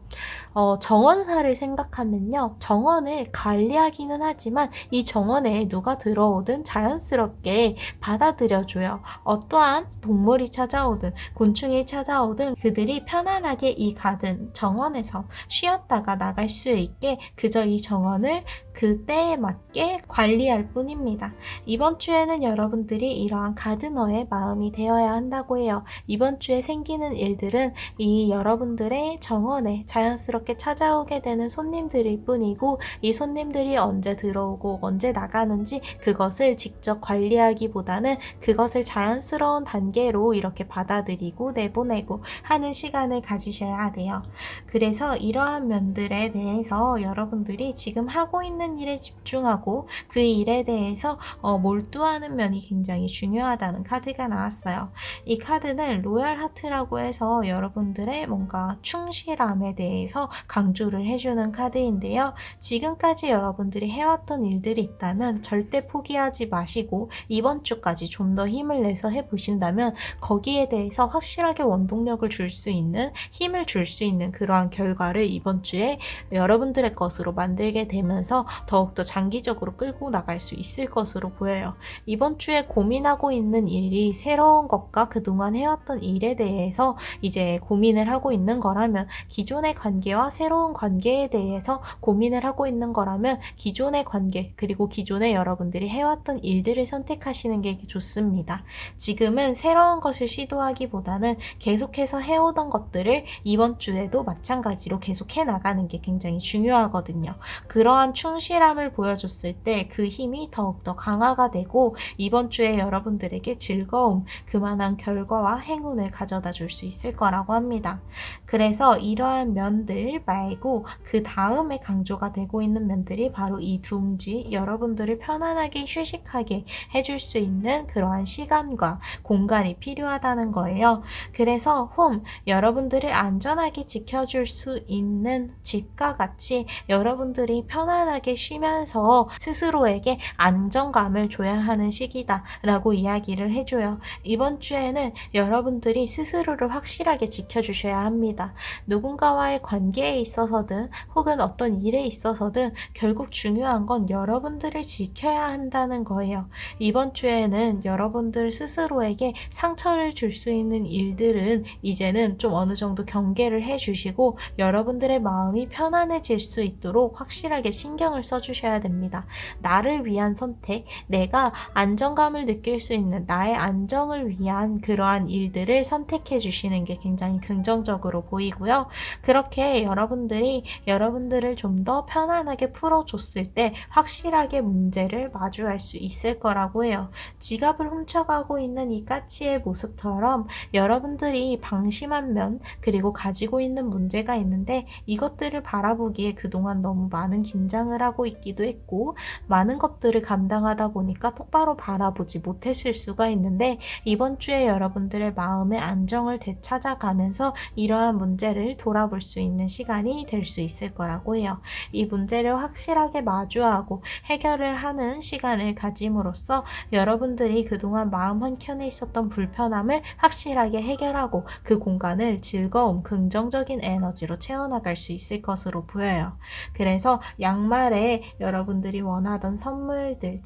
정원사를 생각하면요. 정원을 관리하기는 하지만 이 정원에 누가 들어오든 자연스럽게 받아들여줘요. 어떠한 동물이 찾아오든 곤충이 찾아오든 그들이 편안하게 이 가든 정원에서 쉬었다가 나갈 수 있게 그저 이 정원을 그때에 맞게 관리할 뿐입니다. 이번 주에는 여러분들이 이러한 가드너의 마음이 되어야 한다고 해요. 이번 주에 생기는 일들은 이 여러분들의 정원에 자연스럽게 찾아오게 되는 손님들일 뿐이고 이 손님들이 언제 들어오고 언제 나가는지 그것을 직접 관리하기보다는 그것을 자연스러운 단계로 이렇게 받아들이고 내보내고 하는 시간을 가지셔야 돼요. 그래서 이러한 면들에 대해서 여러분들이 지금 하고 있는 일에 집중하고 그 일에 대해서 몰두하는 면이 굉장히 중요하다는 카드가 나왔어요. 이 카드는 로얄 하트라고 해서 여러분들의 뭔가 충실함에 대해서 강조를 해주는 카드인데요. 지금까지 여러분들이 해왔던 일들이 있다면 절대 포기하지 마시고 이번 주까지 좀 더 힘을 내서 해보신다면 거기에 대해서 확실하게 원동력을 줄 수 있는 힘을 줄 수 있는 그러한 결과를 이번 주에 여러분들의 것으로 만들게 되면서 더욱더 장기적으로 끌고 나갈 수 있을 것으로 보여요. 이번 주에 고민하고 있는 일이 새로운 것과 그동안 해왔던 일에 대해서 이제 고민을 하고 있는 거라면 기존의 관계와 새로운 관계에 대해서 고민을 하고 있는 거라면 기존의 관계 그리고 기존에 여러분들이 해왔던 일들을 선택하시는 게 좋습니다. 지금은 새로운 것을 시도하기보다는 계속해서 해오던 것들을 이번 주에도 마찬가지로 계속 해나가는 게 굉장히 중요하거든요. 그러한 충실함을 보여줬을 때 그 힘이 더욱더 강화가 되고 이번 주에 여러분들에게 즐거움, 그만한 결과와 행운을 가져다 줄 수 있을 거라고 합니다. 그래서 이러한 면들 말고 그 다음에 강조가 되고 있는 면들이 바로 이 둥지, 여러분들을 편안하게 휴식하게 해줄 수 있는 그러한 시간과 공간이 필요하다는 거예요. 그래서 홈, 여러분들을 안전하게 지켜줄 수 있는 집과 같이 여러분들이 편안하게 쉬면서 스스로에게 안정감을 줘야 하는 시기다라고 이야기를 해줘요. 이번 주에는 여러분들이 스스로를 확실하게 지켜주셔야 합니다. 누군가와의 관계에 있어서든 혹은 어떤 일에 있어서든 결국 중요한 건 여러분들을 지켜야 한다는 거예요. 이번 주에는 여러분들 스스로에게 상처를 줄 수 있는 일들은 이제는 좀 어느 정도 경계를 해주시고 여러분들의 마음이 편안해질 수 있도록 확실하게 신경을 써주셔야 됩니다. 나를 위한 선택, 내가 안정감을 느낄 수 있는 나의 안정을 위한 그러한 일들을 선택해 주시는 게 굉장히 긍정적으로 보이고요. 그렇게 여러분들이 여러분들을 좀 더 편안하게 풀어줬을 때 확실하게 문제를 마주할 수 있을 거라고 해요. 지갑을 훔쳐가고 있는 이 까치의 모습처럼 여러분들이 방심한 면 그리고 가지고 있는 문제가 있는데 이것들을 바라보기에 그동안 너무 많은 긴장을 하고 있기도 했고 많은 것들을 감당하다 보니까 똑바로 바라보지 못했을 수가 있는데 이번 주에 여러분들의 마음의 안정을 되찾아가면서 이러한 문제를 돌아볼 수 있는 시간이 될 수 있을 거라고 해요. 이 문제를 확실하게 마주하고 해결을 하는 시간을 가짐으로써 여러분들이 그동안 마음 한켠에 있었던 불편함을 확실하게 해결하고 그 공간을 즐거움, 긍정적인 에너지로 채워나갈 수 있을 것으로 보여요. 그래서 양말에 여러분들이 원하던 선물들,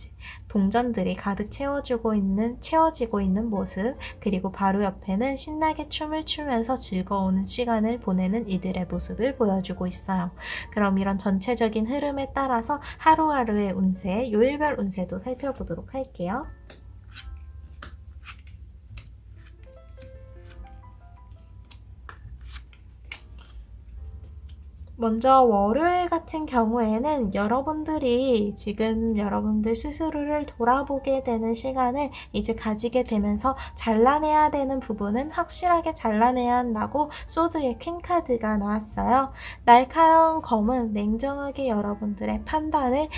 동전들이 가득 채워지고 있는 모습, 그리고 바로 옆에는 신나게 춤을 추면서 즐거운 시간을 보내는 이들의 모습을 보여주고 있어요. 그럼 이런 전체적인 흐름에 따라서 하루하루의 운세, 요일별 운세도 살펴보도록 할게요. 먼저 월요일 같은 경우에는 여러분들이 지금 여러분들 스스로를 돌아보게 되는 시간을 이제 가지게 되면서 잘라내야 되는 부분은 확실하게 잘라내야 한다고 소드의 퀸카드가 나왔어요. 날카로운 검은 냉정하게 여러분들의 판단을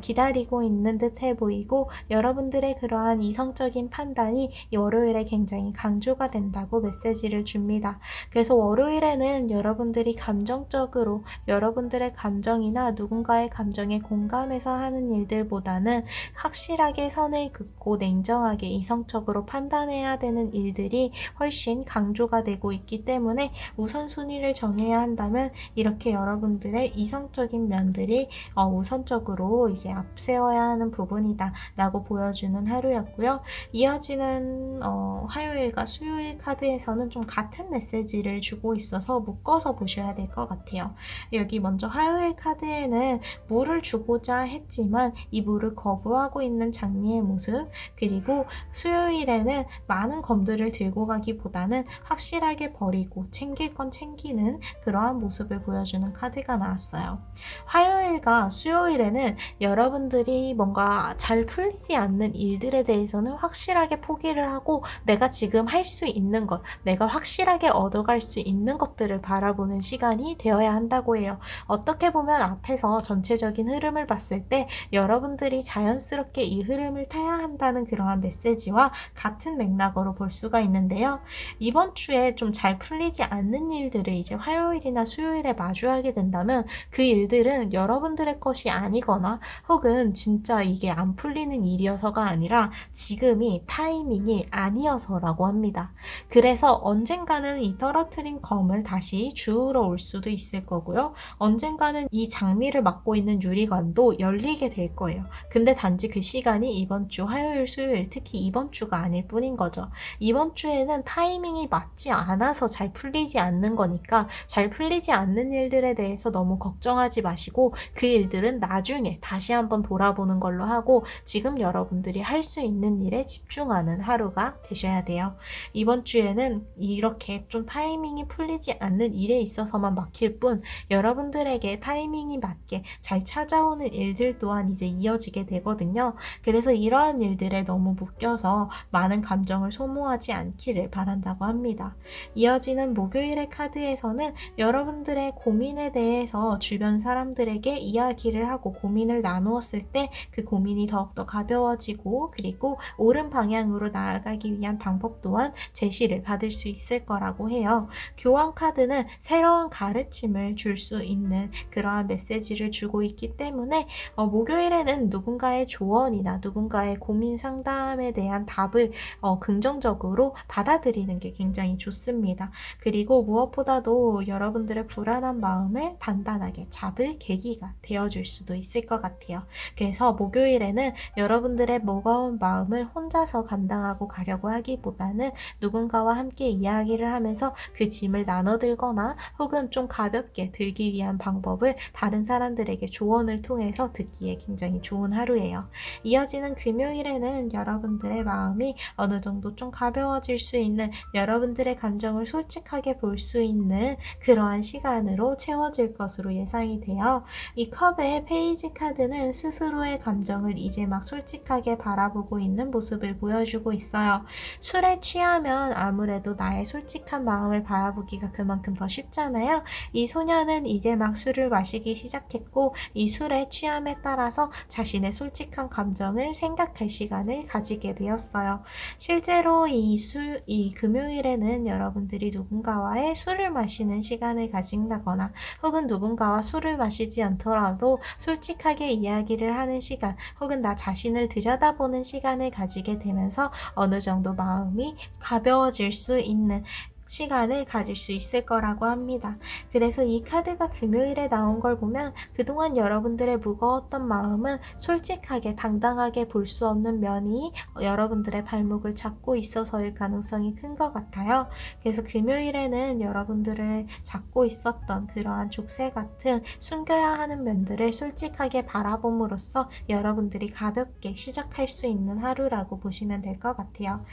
기다리고 있는 듯해 보이고 여러분들의 그러한 이성적인 판단이 월요일에 굉장히 강조가 된다고 메시지를 줍니다. 그래서 월요일에는 여러분들이 감정적으로 여러분들의 감정이나 누군가의 감정에 공감해서 하는 일들보다는 확실하게 선을 긋고 냉정하게 이성적으로 판단해야 되는 일들이 훨씬 강조가 되고 있기 때문에 우선순위를 정해야 한다면 이렇게 여러분들의 이성적인 면들이 우선적으로 이제 앞세워야 하는 부분이다 라고 보여주는 하루였고요. 이어지는 화요일과 수요일 카드에서는 좀 같은 메시지를 주고 있어서 묶어서 보셔야 될 것 같아요. 여기 먼저 화요일 카드에는 물을 주고자 했지만 이 물을 거부하고 있는 장미의 모습, 그리고 수요일에는 많은 검들을 들고 가기보다는 확실하게 버리고 챙길 건 챙기는 그러한 모습을 보여주는 카드가 나왔어요. 화요일과 수요일에는 여러분들이 뭔가 잘 풀리지 않는 일들에 대해서는 확실하게 포기를 하고 내가 지금 할 수 있는 것, 내가 확실하게 얻어갈 수 있는 것들을 바라보는 시간이 되어야 한다고 해요. 어떻게 보면 앞에서 전체적인 흐름을 봤을 때 여러분들이 자연스럽게 이 흐름을 타야 한다는 그러한 메시지와 같은 맥락으로 볼 수가 있는데요. 이번 주에 좀 잘 풀리지 않는 일들을 이제 화요일이나 수요일에 마주하게 된다면 그 일들은 여러분들의 것이 아니거나 혹은 진짜 이게 안 풀리는 일이어서가 아니라 지금이 타이밍이 아니어서라고 합니다. 그래서 언젠가는 이 떨어뜨린 검을 다시 주우러 올 수도 있을 거고요. 언젠가는 이 장미를 맡고 있는 유리관도 열리게 될 거예요. 근데 단지 그 시간이 이번 주 화요일, 수요일, 특히 이번 주가 아닐 뿐인 거죠. 이번 주에는 타이밍이 맞지 않아서 잘 풀리지 않는 거니까 잘 풀리지 않는 일들에 대해서 너무 걱정하지 마시고 그 일들은 나중에 다시 한번 돌아보는 걸로 하고 지금 여러분들이 할 수 있는 일에 집중하는 하루가 되셔야 돼요. 이번 주에는 이렇게 좀 타이밍이 풀리지 않는 일에 있어서만 막힐 뿐 여러분들에게 타이밍이 맞게 잘 찾아오는 일들 또한 이제 이어지게 되거든요. 그래서 이러한 일들에 너무 묶여서 많은 감정을 소모하지 않기를 바란다고 합니다. 이어지는 목요일의 카드에서는 여러분들의 고민에 대해서 주변 사람들에게 이야기를 하고 고민을 나누었을 때 그 고민이 더욱더 가벼워지고 그리고 옳은 방향으로 나아가기 위한 방법 또한 제시를 받을 수 있을 거라고 해요. 교황 카드는 새로운 가르침을 영향을 줄 수 있는 그러한 메시지를 주고 있기 때문에 목요일에는 누군가의 조언이나 누군가의 고민 상담에 대한 답을 긍정적으로 받아들이는 게 굉장히 좋습니다. 그리고 무엇보다도 여러분들의 불안한 마음을 단단하게 잡을 계기가 되어줄 수도 있을 것 같아요. 그래서 목요일에는 여러분들의 무거운 마음을 혼자서 감당하고 가려고 하기보다는 누군가와 함께 이야기를 하면서 그 짐을 나눠들거나 혹은 좀 가볍게 들기 위한 방법을 다른 사람들에게 조언을 통해서 듣기에 굉장히 좋은 하루예요. 이어지는 금요일에는 여러분들의 마음이 어느 정도 좀 가벼워질 수 있는, 여러분들의 감정을 솔직하게 볼 수 있는 그러한 시간으로 채워질 것으로 예상이 돼요. 이 컵의 페이지 카드는 스스로의 감정을 이제 막 솔직하게 바라보고 있는 모습을 보여주고 있어요. 술에 취하면 아무래도 나의 솔직한 마음을 바라보기가 그만큼 더 쉽잖아요. 이 소녀는 이제 막 술을 마시기 시작했고, 이 술의 취함에 따라서 자신의 솔직한 감정을 생각할 시간을 가지게 되었어요. 실제로 이 금요일에는 여러분들이 누군가와의 술을 마시는 시간을 가진다거나 혹은 누군가와 술을 마시지 않더라도 솔직하게 이야기를 하는 시간, 혹은 나 자신을 들여다보는 시간을 가지게 되면서 어느 정도 마음이 가벼워질 수 있는 시간을 가질 수 있을 거라고 합니다. 그래서 이 카드가 금요일에 나온 걸 보면 그동안 여러분들의 무거웠던 마음은 솔직하게 당당하게 볼 수 없는 면이 여러분들의 발목을 잡고 있어서일 가능성이 큰 것 같아요. 그래서 금요일에는 여러분들을 잡고 있었던 그러한 족쇄 같은 숨겨야 하는 면들을 솔직하게 바라봄으로써 여러분들이 가볍게 시작할 수 있는 하루라고 보시면 될 것 같아요.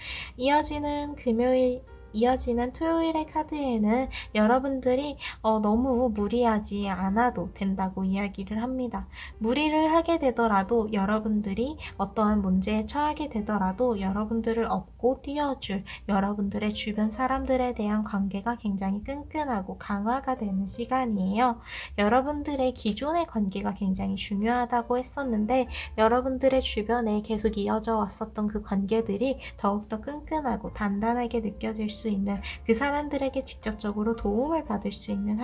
이어지는 토요일의 카드에는 여러분들이 너무 무리하지 않아도 된다고 이야기를 합니다. 무리를 하게 되더라도, 여러분들이 어떠한 문제에 처하게 되더라도 여러분들을 업고 띄워줄 여러분들의 주변 사람들에 대한 관계가 굉장히 끈끈하고 강화가 되는 시간이에요. 여러분들의 기존의 관계가 굉장히 중요하다고 했었는데, 여러분들의 주변에 계속 이어져 왔었던 그 관계들이 더욱더 끈끈하고 단단하게 느껴질 수 있는, 그 사람들에게 직접적으로 도움을 받을 수 있는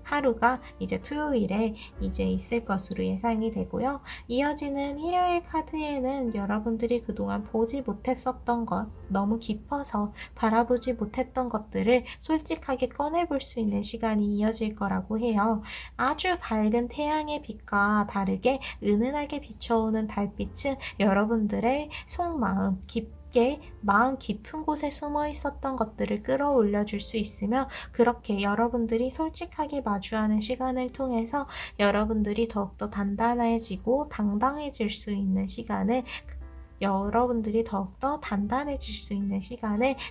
하루가 이제 토요일에 이제 있을 것으로 예상이 되고요. 이어지는 일요일 카드에는 여러분들이 그동안 보지 못했었던 것, 너무 깊어서 바라보지 못했던 것들을 솔직하게 꺼내볼 수 있는 시간이 이어질 거라고 해요. 아주 밝은 태양의 빛과 다르게 은은하게 비춰오는 달빛은 여러분들의 속마음, 마음 깊은 곳에 숨어 있었던 것들을 끌어올려 줄 수 있으며, 그렇게 여러분들이 솔직하게 마주하는 시간을 통해서 여러분들이 더욱더 단단해지고 당당해질 수 있는 시간을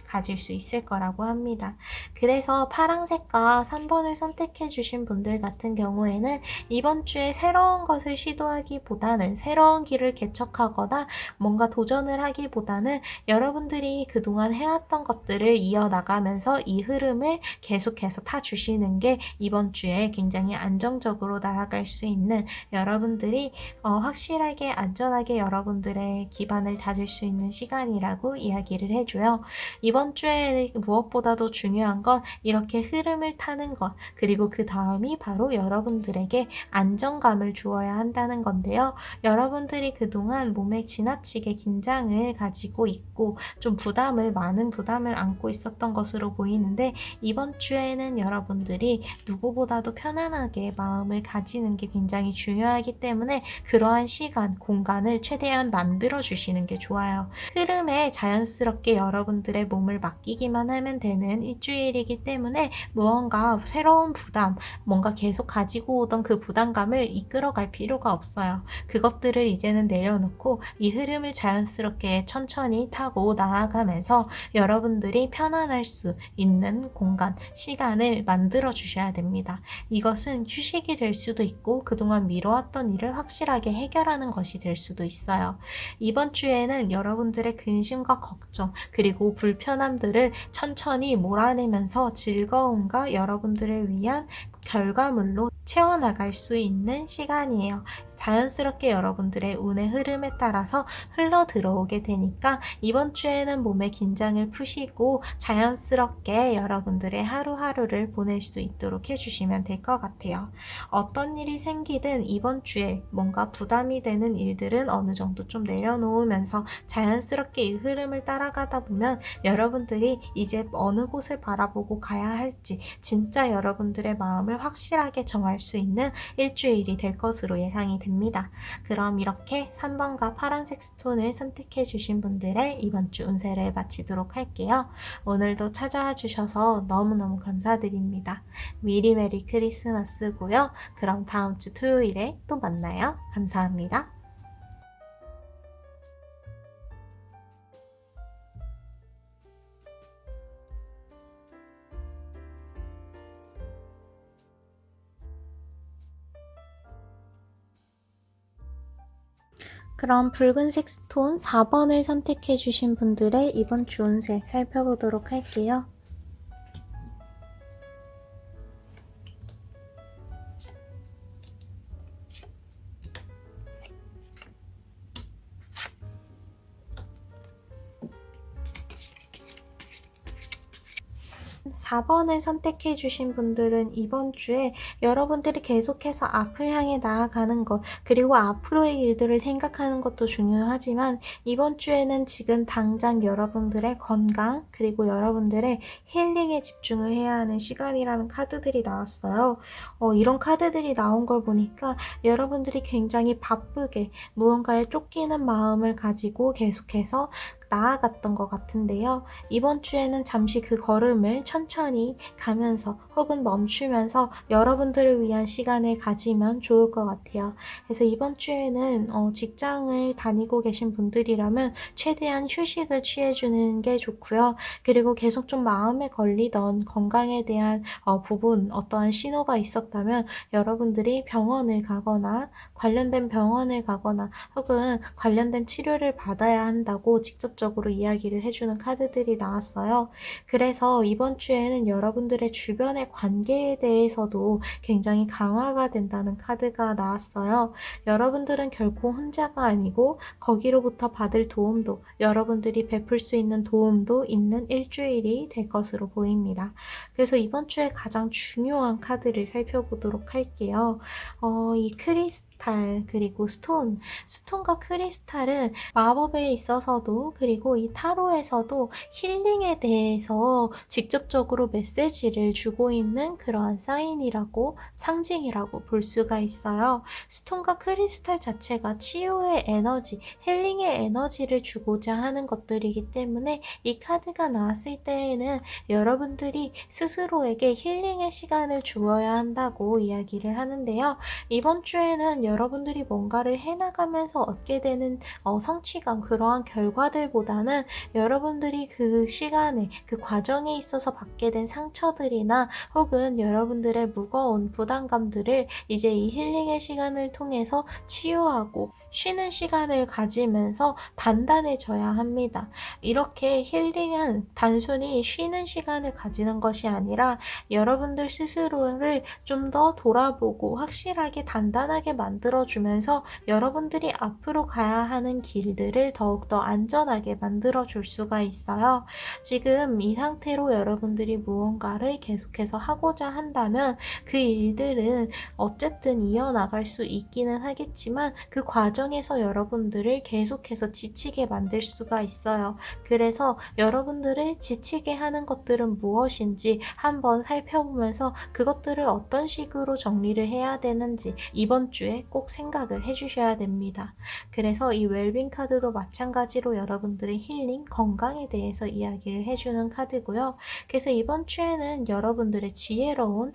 가질 수 있을 거라고 합니다. 그래서 파랑색과 3번을 선택해 주신 분들 같은 경우에는 이번 주에 새로운 것을 시도하기보다는, 새로운 길을 개척하거나 뭔가 도전을 하기보다는 여러분들이 그동안 해왔던 것들을 이어나가면서 이 흐름을 계속해서 타주시는 게 이번 주에 굉장히 안정적으로 나아갈 수 있는, 여러분들이 확실하게 안전하게 여러분들의 기반을 다질 수 있는 시간이라고 이야기를 해줘요. 이번 주에 무엇보다도 중요한 건 이렇게 흐름을 타는 것, 그리고 그 다음이 바로 여러분들에게 안정감을 주어야 한다는 건데요. 여러분들이 그동안 몸에 지나치게 긴장을 가지고 있고 좀 많은 부담을 안고 있었던 것으로 보이는데, 이번 주에는 여러분들이 누구보다도 편안하게 마음을 가지는 게 굉장히 중요하기 때문에 그러한 시간, 공간을 최대한 만들어 주시는 게 좋아요. 흐름에 자연스럽게 여러분들의 몸을 맡기기만 하면 되는 일주일이기 때문에 무언가 새로운 부담, 뭔가 계속 가지고 오던 그 부담감을 이끌어갈 필요가 없어요. 그것들을 이제는 내려놓고 이 흐름을 자연스럽게 천천히 타고 나아가면서 여러분들이 편안할 수 있는 공간, 시간을 만들어 주셔야 됩니다. 이것은 휴식이 될 수도 있고 그동안 미뤄왔던 일을 확실하게 해결하는 것이 될 수도 있어요. 이번 주에는 여러분들의 근심과 걱정, 그리고 불편함들을 천천히 몰아내면서 즐거움과 여러분들을 위한 결과물로 채워나갈 수 있는 시간이에요. 자연스럽게 여러분들의 운의 흐름에 따라서 흘러 들어오게 되니까 이번 주에는 몸의 긴장을 푸시고 자연스럽게 여러분들의 하루하루를 보낼 수 있도록 해주시면 될 것 같아요. 어떤 일이 생기든 이번 주에 뭔가 부담이 되는 일들은 어느 정도 좀 내려놓으면서 자연스럽게 이 흐름을 따라가다 보면 여러분들이 이제 어느 곳을 바라보고 가야 할지 진짜 여러분들의 마음을 확실하게 정할 수 있는 일주일이 될 것으로 예상이 됩니다. 그럼 이렇게 3번과 파란색 스톤을 선택해 주신 분들의 이번 주 운세를 마치도록 할게요. 오늘도 찾아와 주셔서 너무너무 감사드립니다. 미리 메리 크리스마스고요. 그럼 다음 주 토요일에 또 만나요. 감사합니다. 그럼 붉은색 스톤 4번을 선택해 주신 분들의 이번 주 운세 살펴보도록 할게요. 4번을 선택해 주신 분들은 이번 주에 여러분들이 계속해서 앞을 향해 나아가는 것, 그리고 앞으로의 일들을 생각하는 것도 중요하지만 이번 주에는 지금 당장 여러분들의 건강, 그리고 여러분들의 힐링에 집중을 해야 하는 시간이라는 카드들이 나왔어요. 이런 카드들이 나온 걸 보니까 여러분들이 굉장히 바쁘게 무언가에 쫓기는 마음을 가지고 계속해서 나아갔던 것 같은데요. 이번 주에는 잠시 그 걸음을 천천히 가면서 혹은 멈추면서 여러분들을 위한 시간을 가지면 좋을 것 같아요. 그래서 이번 주에는 직장을 다니고 계신 분들이라면 최대한 휴식을 취해주는 게 좋고요. 그리고 계속 좀 마음에 걸리던 건강에 대한 부분, 어떠한 신호가 있었다면 여러분들이 병원을 가거나 관련된 병원을 가거나 혹은 관련된 치료를 받아야 한다고 직접적으로 이야기를 해주는 카드들이 나왔어요. 그래서 이번 주에는 여러분들의 주변의 관계에 대해서도 굉장히 강화가 된다는 카드가 나왔어요. 여러분들은 결코 혼자가 아니고 거기로부터 받을 도움도, 여러분들이 베풀 수 있는 도움도 있는 일주일이 될 것으로 보입니다. 그래서 이번 주에 가장 중요한 카드를 살펴보도록 할게요. 이 크리스탈 그리고 스톤과 크리스탈은 마법에 있어서도 그리고 이 타로에서도 힐링에 대해서 직접적으로 메시지를 주고 있는 그러한 사인이라고 상징이라고 볼 수가 있어요. 스톤과 크리스탈 자체가 치유의 에너지, 힐링의 에너지를 주고자 하는 것들이기 때문에 이 카드가 나왔을 때에는 여러분들이 스스로에게 힐링의 시간을 주어야 한다고 이야기를 하는데요. 이번 주에는 여러분들이 뭔가를 해나가면서 얻게 되는 성취감, 그러한 결과들보다는 여러분들이 그 시간에, 그 과정에 있어서 받게 된 상처들이나 혹은 여러분들의 무거운 부담감들을 이제 이 힐링의 시간을 통해서 치유하고 쉬는 시간을 가지면서 단단해져야 합니다. 이렇게 힐링은 단순히 쉬는 시간을 가지는 것이 아니라 여러분들 스스로를 좀 더 돌아보고 확실하게 단단하게 만들어주면서 여러분들이 앞으로 가야 하는 길들을 더욱더 안전하게 만들어줄 수가 있어요. 지금 이 상태로 여러분들이 무언가를 계속해서 하고자 한다면 그 일들은 어쨌든 이어나갈 수 있기는 하겠지만 그 과정에서 여러분들을 계속해서 지치게 만들 수가 있어요. 그래서 여러분들을 지치게 하는 것들은 무엇인지 한번 살펴보면서 그것들을 어떤 식으로 정리를 해야 되는지 이번 주에 꼭 생각을 해주셔야 됩니다. 그래서 이 웰빙 카드도 마찬가지로 여러분들의 힐링, 건강에 대해서 이야기를 해주는 카드고요. 그래서 이번 주에는 여러분들의 지혜로운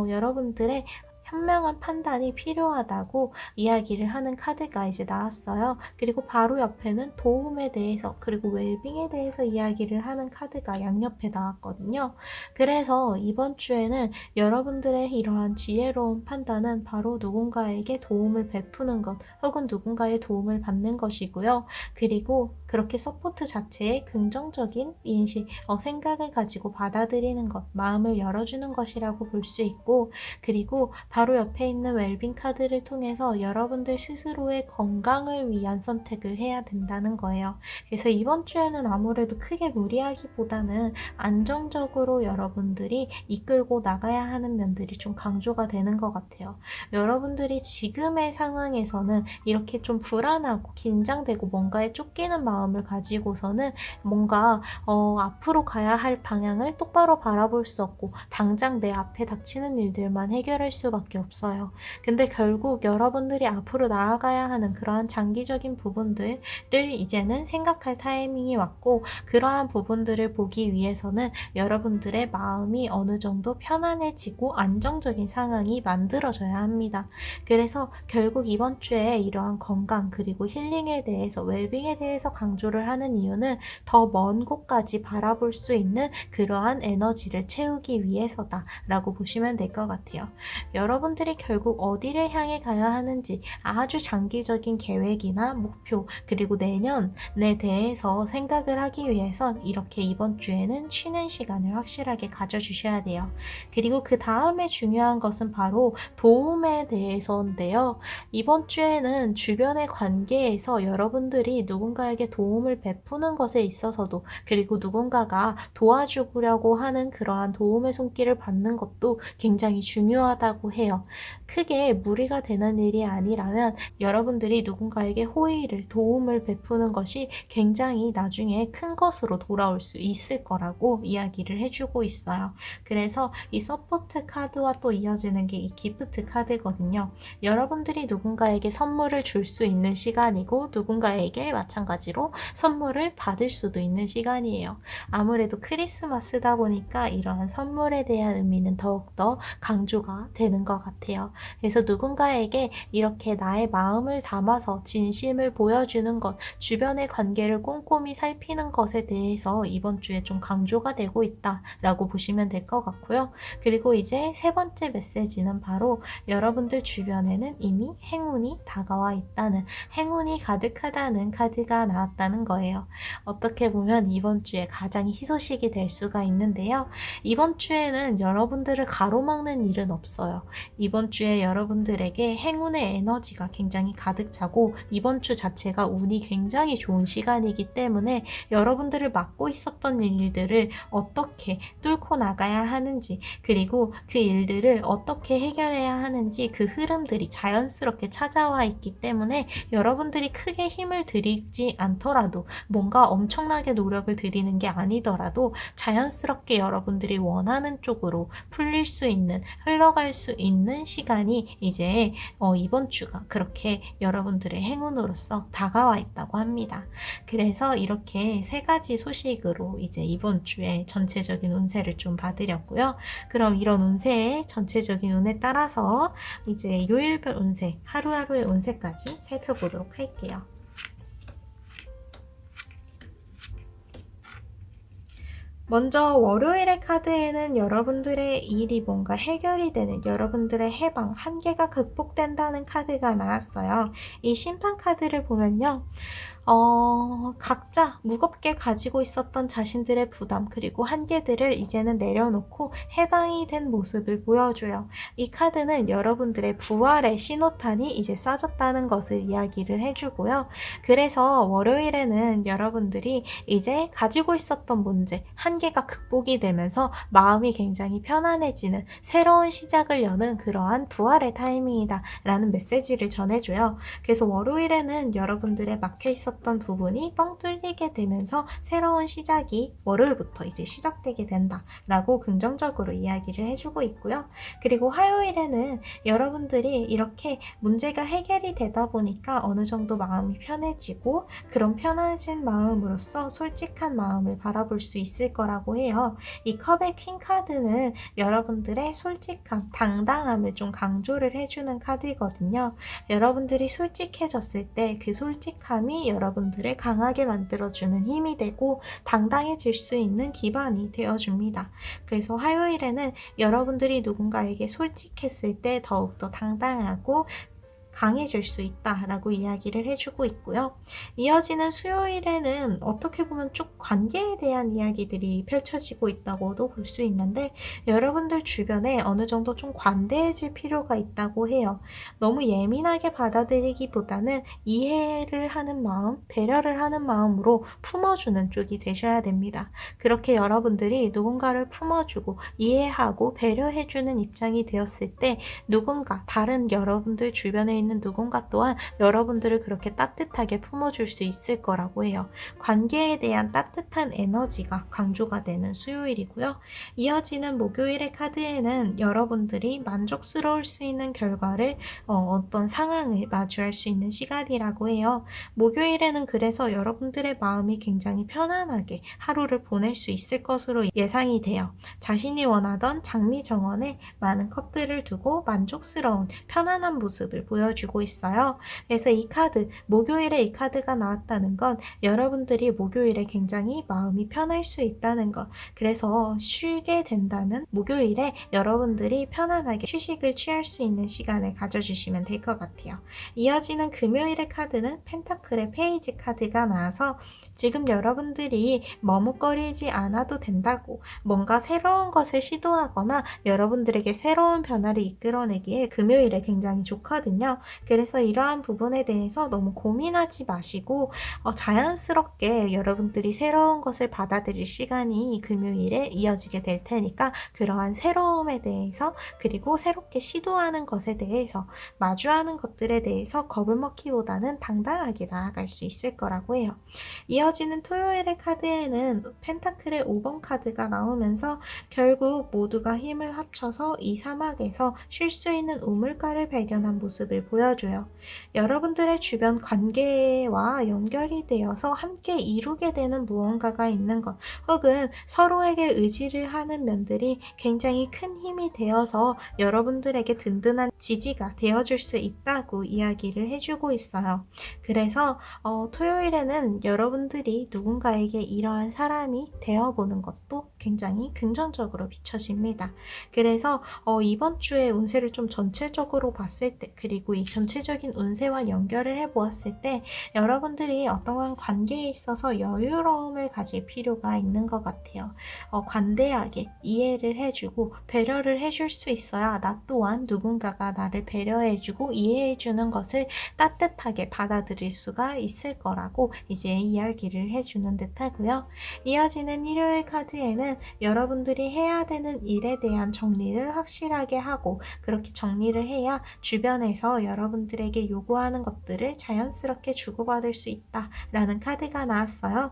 여러분들의 현명한 판단이 필요하다고 이야기를 하는 카드가 이제 나왔어요. 그리고 바로 옆에는 도움에 대해서 그리고 웰빙에 대해서 이야기를 하는 카드가 양옆에 나왔거든요. 그래서 이번 주에는 여러분들의 이러한 지혜로운 판단은 바로 누군가에게 도움을 베푸는 것 혹은 누군가의 도움을 받는 것이고요. 그리고 그렇게 서포트 자체에 긍정적인 인식, 생각을 가지고 받아들이는 것, 마음을 열어주는 것이라고 볼 수 있고, 그리고 바로 옆에 있는 웰빙 카드를 통해서 여러분들 스스로의 건강을 위한 선택을 해야 된다는 거예요. 그래서 이번 주에는 아무래도 크게 무리하기보다는 안정적으로 여러분들이 이끌고 나가야 하는 면들이 좀 강조가 되는 것 같아요. 여러분들이 지금의 상황에서는 이렇게 좀 불안하고 긴장되고 뭔가에 쫓기는 마음을 가지고서는 뭔가 앞으로 가야 할 방향을 똑바로 바라볼 수 없고 당장 내 앞에 닥치는 일들만 해결할 수밖에 없어요. 근데 결국 여러분들이 앞으로 나아가야 하는 그러한 장기적인 부분들을 이제는 생각할 타이밍이 왔고, 그러한 부분들을 보기 위해서는 여러분들의 마음이 어느 정도 편안해지고 안정적인 상황이 만들어져야 합니다. 그래서 결국 이번 주에 이러한 건강 그리고 힐링에 대해서, 웰빙에 대해서 강조를 하는 이유는 더 먼 곳까지 바라볼 수 있는 그러한 에너지를 채우기 위해서다 라고 보시면 될 것 같아요. 여러분들이 결국 어디를 향해 가야 하는지 아주 장기적인 계획이나 목표 그리고 내년에 대해서 생각을 하기 위해선 이렇게 이번 주에는 쉬는 시간을 확실하게 가져주셔야 돼요. 그리고 그 다음에 중요한 것은 바로 도움에 대해서인데요. 이번 주에는 주변의 관계에서 여러분들이 누군가에게 도움을 베푸는 것에 있어서도, 그리고 누군가가 도와주려고 하는 그러한 도움의 손길을 받는 것도 굉장히 중요하다고 해요. 크게 무리가 되는 일이 아니라면 여러분들이 누군가에게 호의를, 도움을 베푸는 것이 굉장히 나중에 큰 것으로 돌아올 수 있을 거라고 이야기를 해주고 있어요. 그래서 이 서포트 카드와 또 이어지는 게 이 기프트 카드거든요. 여러분들이 누군가에게 선물을 줄 수 있는 시간이고, 누군가에게 마찬가지로 선물을 받을 수도 있는 시간이에요. 아무래도 크리스마스다 보니까 이러한 선물에 대한 의미는 더욱더 강조가 되는 것 같아요. 그래서 누군가에게 이렇게 나의 마음을 담아서 진심을 보여주는 것, 주변의 관계를 꼼꼼히 살피는 것에 대해서 이번 주에 좀 강조가 되고 있다라고 보시면 될 것 같고요. 그리고 이제 세 번째 메시지는 바로 여러분들 주변에는 이미 행운이 다가와 있다는, 행운이 가득하다는 카드가 나왔다는 거예요. 어떻게 보면 이번 주에 가장 희소식이 될 수가 있는데요. 이번 주에는 여러분들을 가로막는 일은 없어요. 이번 주에 여러분들에게 행운의 에너지가 굉장히 가득 차고, 이번 주 자체가 운이 굉장히 좋은 시간이기 때문에 여러분들을 막고 있었던 일들을 어떻게 뚫고 나가야 하는지, 그리고 그 일들을 어떻게 해결해야 하는지 그 흐름들이 자연스럽게 찾아와 있기 때문에 여러분들이 크게 힘을 들이지 않더라도, 뭔가 엄청나게 노력을 들이는 게 아니더라도 자연스럽게 여러분들이 원하는 쪽으로 풀릴 수 있는, 흘러갈 수 있는 시간이 이제 이번 주가 그렇게 여러분들의 행운으로서 다가와 있다고 합니다. 그래서 이렇게 세 가지 소식으로 이제 이번 주에 전체적인 운세를 좀 봐드렸고요. 그럼 이런 운세의 전체적인 운에 따라서 이제 요일별 운세, 하루하루의 운세까지 살펴보도록 할게요. 먼저 월요일의 카드에는 여러분들의 일이 뭔가 해결이 되는, 여러분들의 해방, 한계가 극복된다는 카드가 나왔어요. 이 심판 카드를 보면요. 각자 무겁게 가지고 있었던 자신들의 부담 그리고 한계들을 이제는 내려놓고 해방이 된 모습을 보여줘요. 이 카드는 여러분들의 부활의 신호탄이 이제 쏴졌다는 것을 이야기를 해주고요. 그래서 월요일에는 여러분들이 이제 가지고 있었던 문제, 한계가 극복이 되면서 마음이 굉장히 편안해지는, 새로운 시작을 여는 그러한 부활의 타이밍이다 라는 메시지를 전해줘요. 그래서 월요일에는 여러분들의 막혀있었던 부분이 뻥 뚫리게 되면서 새로운 시작이 월요일부터 이제 시작되게 된다 라고 긍정적으로 이야기를 해주고 있고요. 그리고 화요일에는 여러분들이 이렇게 문제가 해결이 되다 보니까 어느 정도 마음이 편해지고, 그런 편해진 마음으로써 솔직한 마음을 바라볼 수 있을 거라고 해요. 이 컵의 퀸 카드는 여러분들의 솔직함, 당당함을 좀 강조를 해주는 카드거든요. 여러분들이 솔직해졌을 때 그 솔직함이 여러분들을 강하게 만들어주는 힘이 되고 당당해질 수 있는 기반이 되어줍니다. 그래서 화요일에는 여러분들이 누군가에게 솔직했을 때 더욱더 당당하고 강해질 수 있다라고 이야기를 해주고 있고요. 이어지는 수요일에는 어떻게 보면 쭉 관계에 대한 이야기들이 펼쳐지고 있다고도 볼 수 있는데, 여러분들 주변에 어느 정도 좀 관대해질 필요가 있다고 해요. 너무 예민하게 받아들이기보다는 이해를 하는 마음, 배려를 하는 마음으로 품어주는 쪽이 되셔야 됩니다. 그렇게 여러분들이 누군가를 품어주고 이해하고 배려해주는 입장이 되었을 때, 누군가, 다른 여러분들 주변에 있는 누군가 또한 여러분들을 그렇게 따뜻하게 품어줄 수 있을 거라고 해요. 관계에 대한 따뜻한 에너지가 강조가 되는 수요일이고요. 이어지는 목요일의 카드에는 여러분들이 만족스러울 수 있는 결과를 어떤 상황을 마주할 수 있는 시간이라고 해요. 목요일에는 그래서 여러분들의 마음이 굉장히 편안하게 하루를 보낼 수 있을 것으로 예상이 돼요. 자신이 원하던 장미 정원에 많은 컵들을 두고 만족스러운 편안한 모습을 보여주고 있어요. 그래서 이 카드, 목요일에 이 카드가 나왔다는 건 여러분들이 목요일에 굉장히 마음이 편할 수 있다는 것. 그래서 쉬게 된다면 목요일에 여러분들이 편안하게 휴식을 취할 수 있는 시간을 가져주시면 될 것 같아요. 이어지는 금요일의 카드는 펜타클의 페이지 카드가 나와서 지금 여러분들이 머뭇거리지 않아도 된다고, 뭔가 새로운 것을 시도하거나 여러분들에게 새로운 변화를 이끌어내기에 금요일에 굉장히 좋거든요. 그래서 이러한 부분에 대해서 너무 고민하지 마시고 자연스럽게 여러분들이 새로운 것을 받아들일 시간이 금요일에 이어지게 될 테니까, 그러한 새로움에 대해서, 그리고 새롭게 시도하는 것에 대해서, 마주하는 것들에 대해서 겁을 먹기보다는 당당하게 나아갈 수 있을 거라고 해요. 이어지는 토요일의 카드에는 펜타클의 5번 카드가 나오면서 결국 모두가 힘을 합쳐서 이 사막에서 쉴 수 있는 우물가를 발견한 모습을 보여줘요. 여러분들의 주변 관계와 연결이 되어서 함께 이루게 되는 무언가가 있는 것, 혹은 서로에게 의지를 하는 면들이 굉장히 큰 힘이 되어서 여러분들에게 든든한 지지가 되어줄 수 있다고 이야기를 해주고 있어요. 그래서 토요일에는 여러분들이 누군가에게 이러한 사람이 되어보는 것도 굉장히 긍정적으로 비춰집니다. 그래서 이번 주의 운세를 좀 전체적으로 봤을 때, 그리고 이 전체적인 운세와 연결을 해보았을 때, 여러분들이 어떠한 관계에 있어서 여유로움을 가질 필요가 있는 것 같아요. 관대하게 이해를 해주고 배려를 해줄 수 있어야 나 또한 누군가가 나를 배려해주고 이해해주는 것을 따뜻하게 받아들일 수가 있을 거라고 이제 이야기를 해주는 듯 하고요. 이어지는 일요일 카드에는 여러분들이 해야 되는 일에 대한 정리를 확실하게 하고, 그렇게 정리를 해야 주변에서 여러분들에게 요구하는 것들을 자연스럽게 주고받을 수 있다라는 카드가 나왔어요.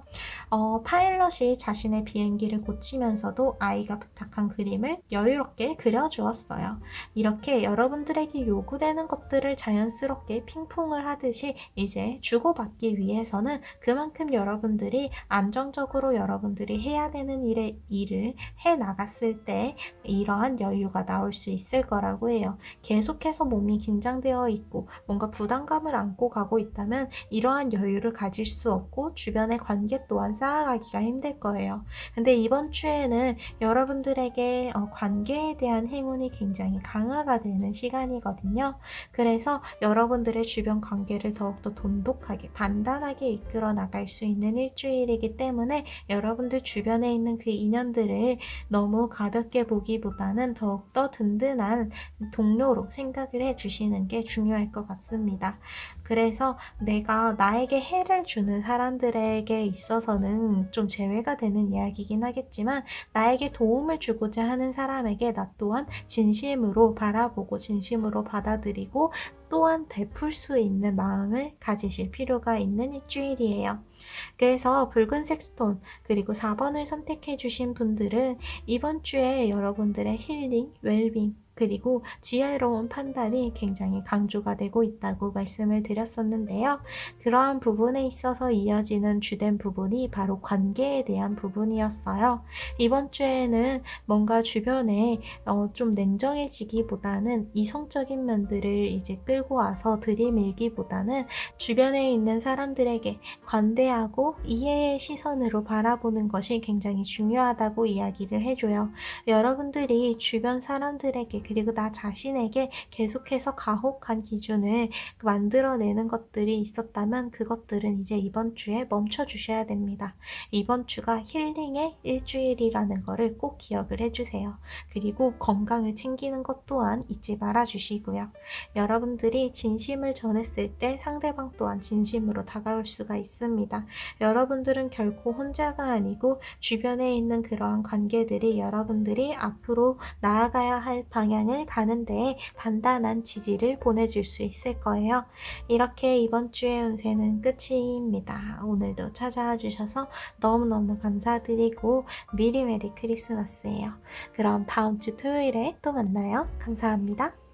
파일럿이 자신의 비행기를 고치면서도 아이가 부탁한 그림을 여유롭게 그려주었어요. 이렇게 여러분들에게 요구되는 것들을 자연스럽게 핑퐁을 하듯이 이제 주고받기 위해서는 그만큼 여러분들이 안정적으로 여러분들이 해야 되는 일을 해 나갔을 때 이러한 여유가 나올 수 있을 거라고 해요. 계속해서 몸이 긴장되어 있고 뭔가 부담감을 안고 가고 있다면 이러한 여유를 가질 수 없고 주변의 관계 또한 쌓아가기가 힘들 거예요. 근데 이번 주에는 여러분들에게 관계에 대한 행운이 굉장히 강화가 되는 시간이거든요. 그래서 여러분들의 주변 관계를 더욱더 돈독하게 단단하게 이끌어 나갈 수 있는 일주일이기 때문에 여러분들 주변에 있는 그 인연들을 너무 가볍게 보기보다는 더욱더 든든한 동료로 생각을 해주시는 게 중요할 것 같습니다. 그래서 내가 나에게 해를 주는 사람들에게 있어서는 좀 제외가 되는 이야기긴 하겠지만, 나에게 도움을 주고자 하는 사람에게 나 또한 진심으로 바라보고 진심으로 받아들이고 또한 베풀 수 있는 마음을 가지실 필요가 있는 일주일이에요. 그래서 붉은색 스톤 그리고 4번을 선택해 주신 분들은 이번 주에 여러분들의 힐링, 웰빙 그리고 지혜로운 판단이 굉장히 강조가 되고 있다고 말씀을 드렸었는데요. 그러한 부분에 있어서 이어지는 주된 부분이 바로 관계에 대한 부분이었어요. 이번 주에는 뭔가 주변에 좀 냉정해지기보다는 이성적인 면들을 이제 끌고 와서 들이밀기보다는 주변에 있는 사람들에게 관대하고 이해의 시선으로 바라보는 것이 굉장히 중요하다고 이야기를 해줘요. 여러분들이 주변 사람들에게 그리고 나 자신에게 계속해서 가혹한 기준을 만들어내는 것들이 있었다면 그것들은 이제 이번 주에 멈춰주셔야 됩니다. 이번 주가 힐링의 일주일이라는 거를 꼭 기억을 해주세요. 그리고 건강을 챙기는 것 또한 잊지 말아주시고요. 여러분들이 진심을 전했을 때 상대방 또한 진심으로 다가올 수가 있습니다. 여러분들은 결코 혼자가 아니고 주변에 있는 그러한 관계들이 여러분들이 앞으로 나아가야 할 방향을 가는 데에 단단한 지지를 보내줄 수 있을 거예요. 이렇게 이번 주의 운세는 끝입니다. 오늘도 찾아와 주셔서 너무너무 감사드리고 미리 메리 크리스마스예요. 그럼 다음 주 토요일에 또 만나요. 감사합니다.